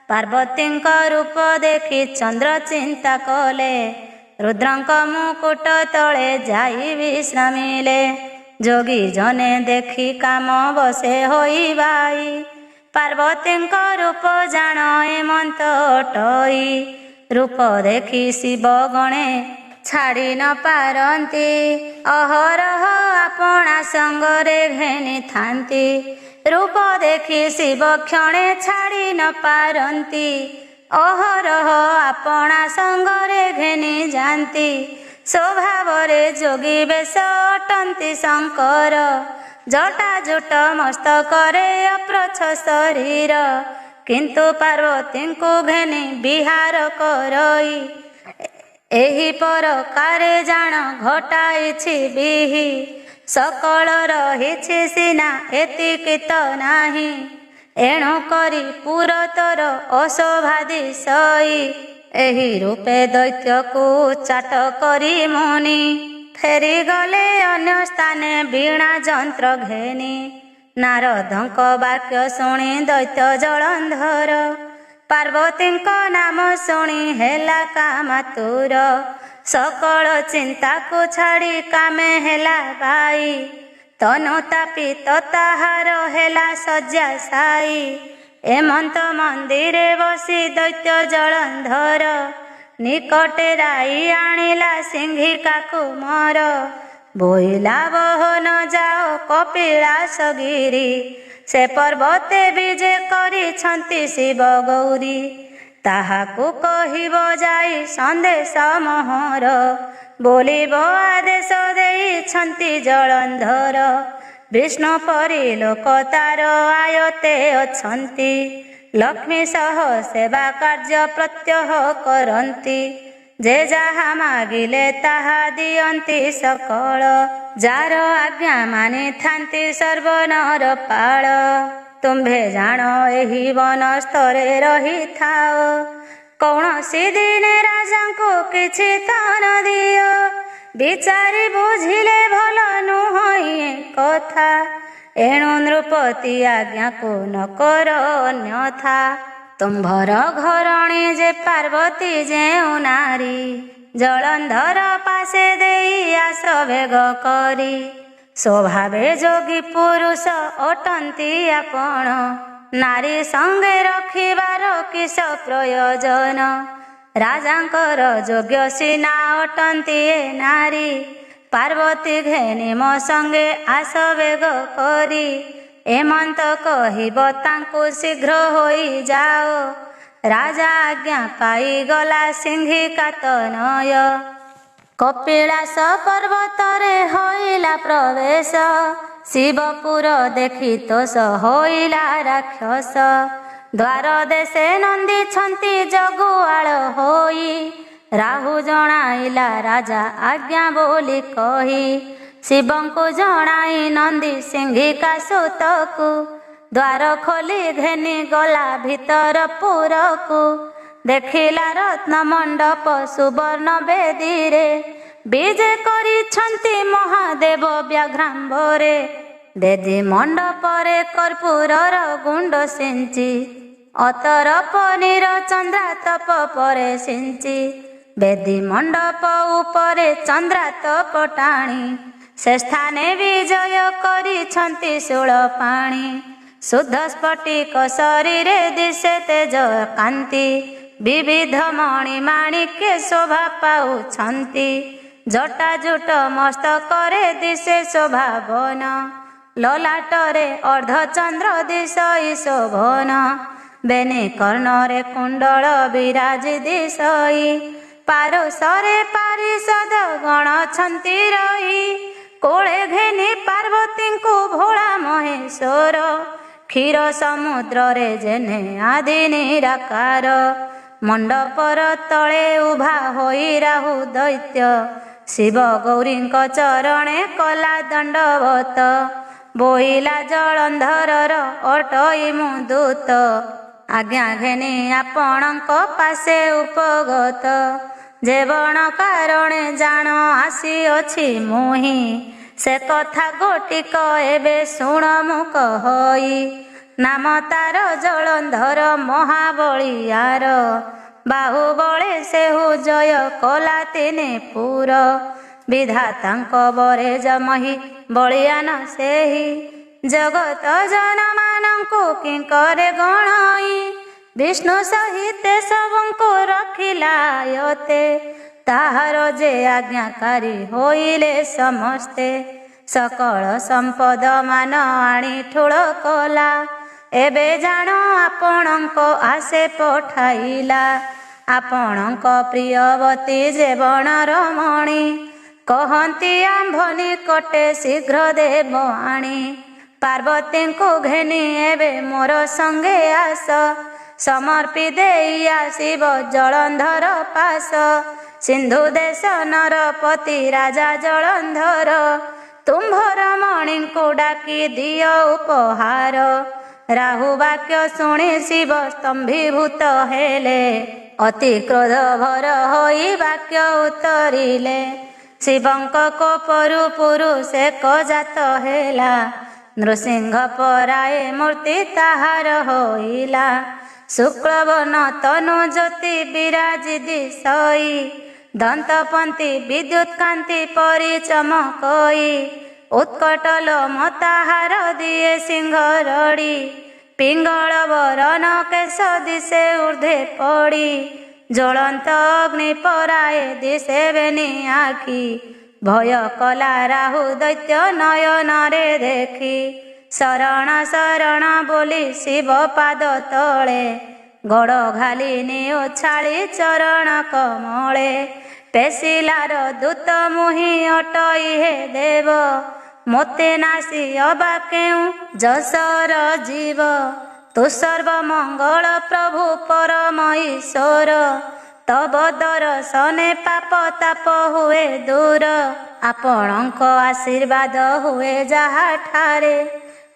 ପାର୍ବତୀଙ୍କ ରୂପ ଦେଖି ଚନ୍ଦ୍ର ଚିନ୍ତା କଲେ, ରୁଦ୍ରଙ୍କ ମୁକୁଟ ତଳେ ଯାଇ ବିଶ୍ରାମିଲେ। ଯୋଗୀ ଜନେ ଦେଖି କାମ ବସେ ହୋଇ ବାଇ, ପାର୍ବତୀଙ୍କ ରୂପ ଜାଣ ଏମନ୍ତ ଅଟଇ। ରୂପ ଦେଖି ଶିବ ଗଣେ ଛାଡ଼ି ନ ପାରନ୍ତି, ଅହରହ ଆପଣା ସଙ୍ଗରେ ଘେନିଥାନ୍ତି। ରୂପ ଦେଖି ଶିବ କ୍ଷଣେ ଛାଡ଼ି ନ ପାରନ୍ତି, ଅହରହ ଆପଣା ସଙ୍ଗରେ ଘେନି ଯାନ୍ତି। ସ୍ୱଭାବରେ ଯୋଗୀ ବେଶ ଅଟନ୍ତି ଶଙ୍କର, ଜଟା ଜୁଟ ମସ୍ତକରେ ଅପ୍ରଚ୍ଛ ଶରୀର। କିନ୍ତୁ ପାର୍ବତୀଙ୍କୁ ଘେନି ବିହାର କରଇ, ଏହି ପ୍ରକାରେ ଜାଣ ଘଟାଇଛି ବିହି। ସକଳ ରହିଛି ସିନା ଏତିକି ତ ନାହିଁ, ଏଣୁ କରି ପୁରତର ଅଶୋଭା ଦିଶଇ। ଏହି ରୂପେ ଦୈତ୍ୟକୁ ଚାଟ କରି ମୁନି, ଫେରିଗଲେ ଅନ୍ୟ ସ୍ଥାନେ ବୀଣା ଯନ୍ତ୍ର ଘେନି। ନାରଦଙ୍କ ବାକ୍ୟ ଶୁଣି ଦୈତ୍ୟ ଜଳନ୍ଧର, ପାର୍ବତୀଙ୍କ ନାମ ଶୁଣି ହେଲା କାମାତୁର। ସକଳ ଚିନ୍ତାକୁ ଛାଡ଼ି କାମେ ହେଲା ବାଇ, ତନୁ ତାପି ତାହାର ହେଲା ଶଯ୍ୟା ସାଇ। ଏମନ୍ତ ମନ୍ଦିରେ ବସି ଦୈତ୍ୟ ଜଳନ୍ଧର, ନିକଟେ ରାଇ ଆଣିଲା ସିଂହିକାକୁ ମର। ବୋଇଲା ବହନ ଯାଅ କପିଳାସ ଗିରି। ସେ ପର୍ବତେ ବିଜେ କରିଛନ୍ତି ଶିବ ଗୌରୀ। ତାହାକୁ କହିବ ଯାଇ ସନ୍ଦେଶ ମୋହର। ବୋଲିବ ଆଦେଶ ଦେଇଛନ୍ତି ଜଳନ୍ଧର। ବିଷ୍ଣୁ ପରି ଲୋକ ତାର ଆୟତେ ଅଛନ୍ତି। ଲକ୍ଷ୍ମୀ ସହ ସେବା କାର୍ଯ୍ୟ ପ୍ରତ୍ୟହ କରନ୍ତି। ଯେ ଯାହା ମାଗିଲେ ତାହା ଦିଅନ୍ତି ସକଳ। ଯାର ଆଜ୍ଞା ମାନିଥାନ୍ତି ସର୍ବନର ପାଳ। ତୁମ୍ଭେ ଜାଣ ଏହି ବନସ୍ତରେ ରହିଥାଅ। କୌଣସି ଦିନେ ରାଜାଙ୍କୁ କିଛି ଦାନ ଦିଅ। ବିଚାରି ବୁଝିଲେ ଭଲ ନୁହଁ କଥା। ଏଣୁ ନୃପତି ଆଜ୍ଞାକୁ ନ କର ଅନ୍ୟଥା। ତୁମ୍ଭର ଘରଣୀ ଯେ ପାର୍ବତୀ ଯେଉଁ ନାରୀ। ଜଳନ୍ଧର ପାଶେ ଦେଇ ଆସ ବେଗ କରି। ସ୍ୱଭାବେ ଯୋଗୀ ପୁରୁଷ ଅଟନ୍ତି ଆପଣ। ନାରୀ ସଙ୍ଗେ ରଖିବାର କିସ ପ୍ରୟୋଜନ। ରାଜାଙ୍କର ଯୋଗ୍ୟ ସିନା ଅଟନ୍ତି ଏ ନାରୀ। ପାର୍ବତୀ ଘେନି ମୋ ସଙ୍ଗେ ଆସ ବେଗ କରି। ଏମନ୍ତ କହିବ ତାଙ୍କୁ ଶୀଘ୍ର ହୋଇଯାଅ। ରାଜା ଆଜ୍ଞା ପାଇଗଲା ସିଂହିକା ତନୟ। କପିଳାସ ପର୍ବତରେ ହୋଇଲା ପ୍ରବେଶ। ଶିବପୁର ଦେଖି ତୋଷ ହୋଇଲା ରାକ୍ଷସ। ଦ୍ୱାର ଦେଶେ ନନ୍ଦିଛନ୍ତି ଜଗୁଆଳ ହୋଇ। ରାହୁ ଜଣାଇଲା ରାଜା ଆଜ୍ଞା ବୋଲି କହି। ଶିବଙ୍କୁ ଜଣାଇ ନନ୍ଦୀ ସିଂହିକା ସୁତକୁ। ଦ୍ୱାର ଖୋଲି ଘେନି ଗଲା ଭିତର ପୁରକୁ। ଦେଖିଲା ରତ୍ନ ମଣ୍ଡପ ସୁବର୍ଣ୍ଣ ବେଦୀରେ। ବିଜେ କରିଛନ୍ତି ମହାଦେବ ବ୍ୟାଘ୍ରାମ୍ବରେ। ବେଦୀ ମଣ୍ଡପରେ କର୍ପୂରର ଗୁଣ୍ଡ ସିଞ୍ଚି। ଅତର ପନିର ଚନ୍ଦ୍ରାତପ ପରେ ସିଞ୍ଚି। ବେଦୀ ମଣ୍ଡପ ଉପରେ ଚନ୍ଦ୍ରାତପ ଟାଣି। ସେ ସ୍ଥାନେ ବିଜୟ କରିଛନ୍ତି ଶୂଳ ପାଣି। ଶୁଦ୍ଧ ସ୍ଫଟିକ ଶରୀରେ ଦିଶେ ତେଜ କାନ୍ତି। ବିବିଧ ମଣି ମାଣିକେ ଶୋଭା ପାଉଛନ୍ତି। ଜଟାଜୁଟ ମସ୍ତକରେ ଦିଶେ ଶୋଭାବନ। ଲଲାଟରେ ଅର୍ଦ୍ଧଚନ୍ଦ୍ର ଦିଶଇ ଶୋଭନ। ବେନି କର୍ଣ୍ଣରେ କୁଣ୍ଡଳ ବିରାଜି ଦିଶଇ। ପାରୁଷରେ ପାରିଷଦ ଗଣଛନ୍ତି ରହି। କୋଳେ ଘେନି ପାର୍ବତୀଙ୍କୁ ଭୋଳା ମହେଶ୍ୱର। କ୍ଷୀର ସମୁଦ୍ରରେ ଯେନେ ଆଦି ନିରାକାର। ମଣ୍ଡପର ତଳେ ଉଭା ହୋଇ ରାହୁ ଦୈତ୍ୟ। ଶିବ ଗୌରୀଙ୍କ ଚରଣେ କଲା ଦଣ୍ଡବତ। ବୋଇଲା ଜଳନ୍ଧରର ଅଟଇ ମୁଁ ଦୂତ। ଆଜ୍ଞା ଘେନି ଆପଣଙ୍କ ପାଶେ ଉପଗତ। ଯେ ବଣ କାରଣେ ଜାଣ ଆସିଅଛି ମୁହିଁ। ସେ କଥା ଗୋଟିକ ଏବେ ଶୁଣ ମୁଁ କହଇ। ନାମ ତାର ଜଳନ୍ଧର ମହାବଳିୟାର। ବାହୁବଳେ ସେହୁ ଜୟ କଲା ତିନି ପୁର। ବିଧାତାଙ୍କ ବରେ ଜମହି ବଳିୟାନ ସେହି। ଜଗତ ଜନମାନଙ୍କୁ କିଙ୍କରେ ଗଣଇ। ବିଷ୍ଣୁ ସହିତେ ସବୁଙ୍କୁ ରଖିଲା ଆୟତେ। ତାହାର ଯେ ଆଜ୍ଞାକାରୀ ହୋଇଲେ ସମସ୍ତେ। ସକଳ ସମ୍ପଦ ମାନ ଆଣି ଠୁଳ କଲା। ଏବେ ଜାଣ ଆପଣଙ୍କ ଆଶେ ପଠାଇଲା। ଆପଣଙ୍କ ପ୍ରିୟବତୀ ଯେ ବଣର ମଣି। କହନ୍ତି ଆମ୍ଭ ନିକଟେ ଶୀଘ୍ର ଦେବ ଆଣି। ପାର୍ବତୀଙ୍କୁ ଘେନି ଏବେ ମୋର ସଙ୍ଗେ ଆସ। ସମର୍ପି ଦେଇ ଆସିବ ଜଳନ୍ଧର ପାଶ। ସିନ୍ଧୁ ଦେଶ ନରପତି ରାଜା ଜଳନ୍ଧର। ତୁମ୍ଭର ମଣିଙ୍କୁ ଡାକି ଦିଅ ଉପହାର। ରାହୁ ବାକ୍ୟ ଶୁଣି ଶିବ ସ୍ତମ୍ଭୀଭୂତ ହେଲେ। ଅତି କ୍ରୋଧ ଭର ହୋଇ ବାକ୍ୟ ଉତ୍ତରିଲେ। ଶିବଙ୍କ କୋପରୁ ପୁରୁଷେକ ଜାତ ହେଲା। ନୃସିଂହ ପରାଏ ମୂର୍ତ୍ତି ତାହାର ହୋଇଲା। ଶୁକ୍ଳବର୍ଣ୍ଣ ତନୁ ଜ୍ୟୋତି ବିରାଜି ଦିଶଇ। ଦନ୍ତପନ୍ତି ବିଦ୍ୟୁତ୍ କାନ୍ତି ପରି ଚମକଇ। ଉତ୍କଟ ଲୋମ ତାହାର ଦିଏ ସିଂହ ରଡ଼ି। ପିଙ୍ଗଳ ବରନ କେଶ ଦିଶେ ଊର୍ଦ୍ଧ୍ୱେ ପଡ଼ି। ଜ୍ୱଳନ୍ତ ଅଗ୍ନି ପରାଏ ଦିଶେବେନି ଆଖି। ଭୟ କଲା ରାହୁ ଦୈତ୍ୟ ନୟନରେ ଦେଖି। ଶରଣ ଶରଣ ବୋଲି ଶିବ ପାଦ ତଳେ ଗୋଡ଼ ଘାଲିନି ଉଛାଳି ଚରଣ କମଳେ। ପେଶିଲାର ଦୂତ ମୁହିଁ ଅଟଇ ହେ ଦେବ, ମୋତେ ନାସି ଅବା କେଉଁ ଯଶର ଜୀବ। ତୁ ସର୍ବମଙ୍ଗଳ ପ୍ରଭୁ ପରମ ଈଶ୍ୱର, ତବ ଦର୍ଶନେ ପାପ ତାପ ହୁଏ ଦୂର। ଆପଣଙ୍କ ଆଶୀର୍ବାଦ ହୁଏ ଯାହାଠାରେ,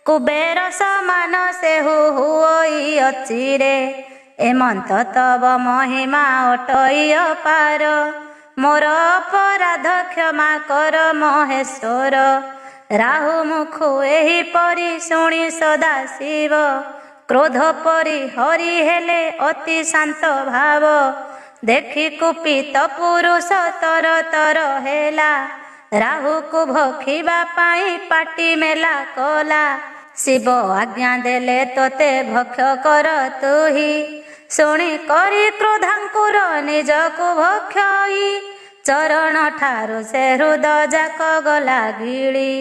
କୁବେର ସମାନ ସେ ହୁଅଇ ଅଚିରେ। ଏମନ୍ତ ତବ ମହିମା ଅଟଇ ଅପାର, ମୋର ଅପରାଧ କ୍ଷମା କର ମହେଶ୍ୱର। ରାହୁ ମୁଖୁ ଏହିପରି ଶୁଣି ସଦାଶିବ, କ୍ରୋଧ ପରି ହରି ହେଲେ ଅତି ଶାନ୍ତ ଭାବ। ଦେଖି କୁପିତ ପୁରୁଷ ତର ତର ହେଲା, ରାହୁକୁ ଭଖିବା ପାଇଁ ପାଟି ମେଲା କଲା। ଶିବ ଆଜ୍ଞା ଦେଲେ ତୋତେ ଭକ୍ଷ କର ତୁହି, ଶୁଣି କରି କ୍ରୋଧାଙ୍କୁର ନିଜକୁ ଭକ୍ଷଇ। ଚରଣ ଠାରୁ ସେ ହୃଦ ଯାକ ଗଲା ଗିଳି,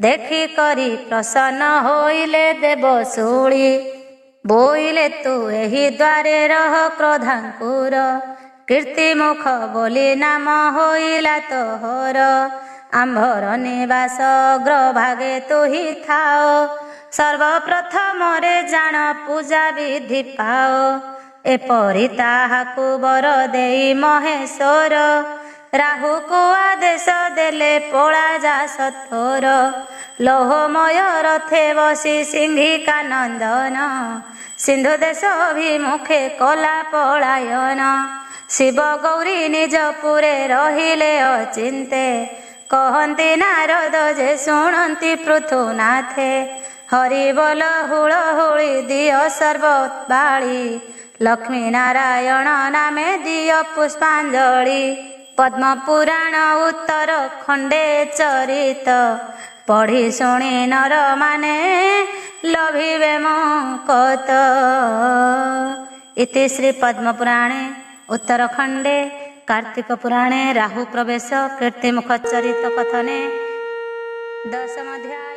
ଦେଖି କରି ପ୍ରସନ୍ନ ହୋଇଲେ ଦେବ ଶୂଳି। ବୋଇଲେ ତୁ ଏହି ଦ୍ୱାରେ ରହ କ୍ରୋଧାଙ୍କୁର, କୀର୍ତ୍ତି ମୁଖ ବୋଲି ନାମ ହୋଇଲା ତୋହର। ଆମ୍ଭର ନିବାସ ଅଗ୍ରଭାଗେ ତୁହି ଥାଅ, ସର୍ବପ୍ରଥମରେ ଜାଣ ପୂଜା ବିଧି ପାଅ। ଏପରି ତାହାକୁ ବର ଦେଇ ମହେଶ୍ୱର, ରାହୁକୁ ଆଦେଶ ଦେଲେ ପଳା ଯା ସତ୍ୱର। ଲୋହମୟ ରଥେ ବସି ସିଂହିକା ନନ୍ଦନ, ସିନ୍ଧୁ ଦେଶ ଅଭିମୁଖେ କଲା ପଳାୟନ। ଶିବ ଗୌରୀ ନିଜ ପୁରେ ରହିଲେ ଅଚିନ୍ତେ, କହନ୍ତି ନାରଦ ଯେ ଶୁଣନ୍ତି ପୃଥୁନାଥେ। ହରିବୋଲ ହୁଳହୁଳି ଦିଅ ସର୍ବବାଳି, ଲକ୍ଷ୍ମୀ ନାରାୟଣ ନାମେ ଦିଅ ପୁଷ୍ପାଞ୍ଜଳି। ପଦ୍ମ ପୁରାଣ ଉତ୍ତର ଖଣ୍ଡେ ଚରିତ, ପଢ଼ି ଶୁଣି ନରମାନେ ଲଭିବେ ମକତ। ଇତି ଶ୍ରୀ ପଦ୍ମପୁରାଣେ ଉତ୍ତରଖଣ୍ଡେ कार्तिक पुराणे राहु प्रवेश कीर्तिमुख चरित कथने 10 अध्याय।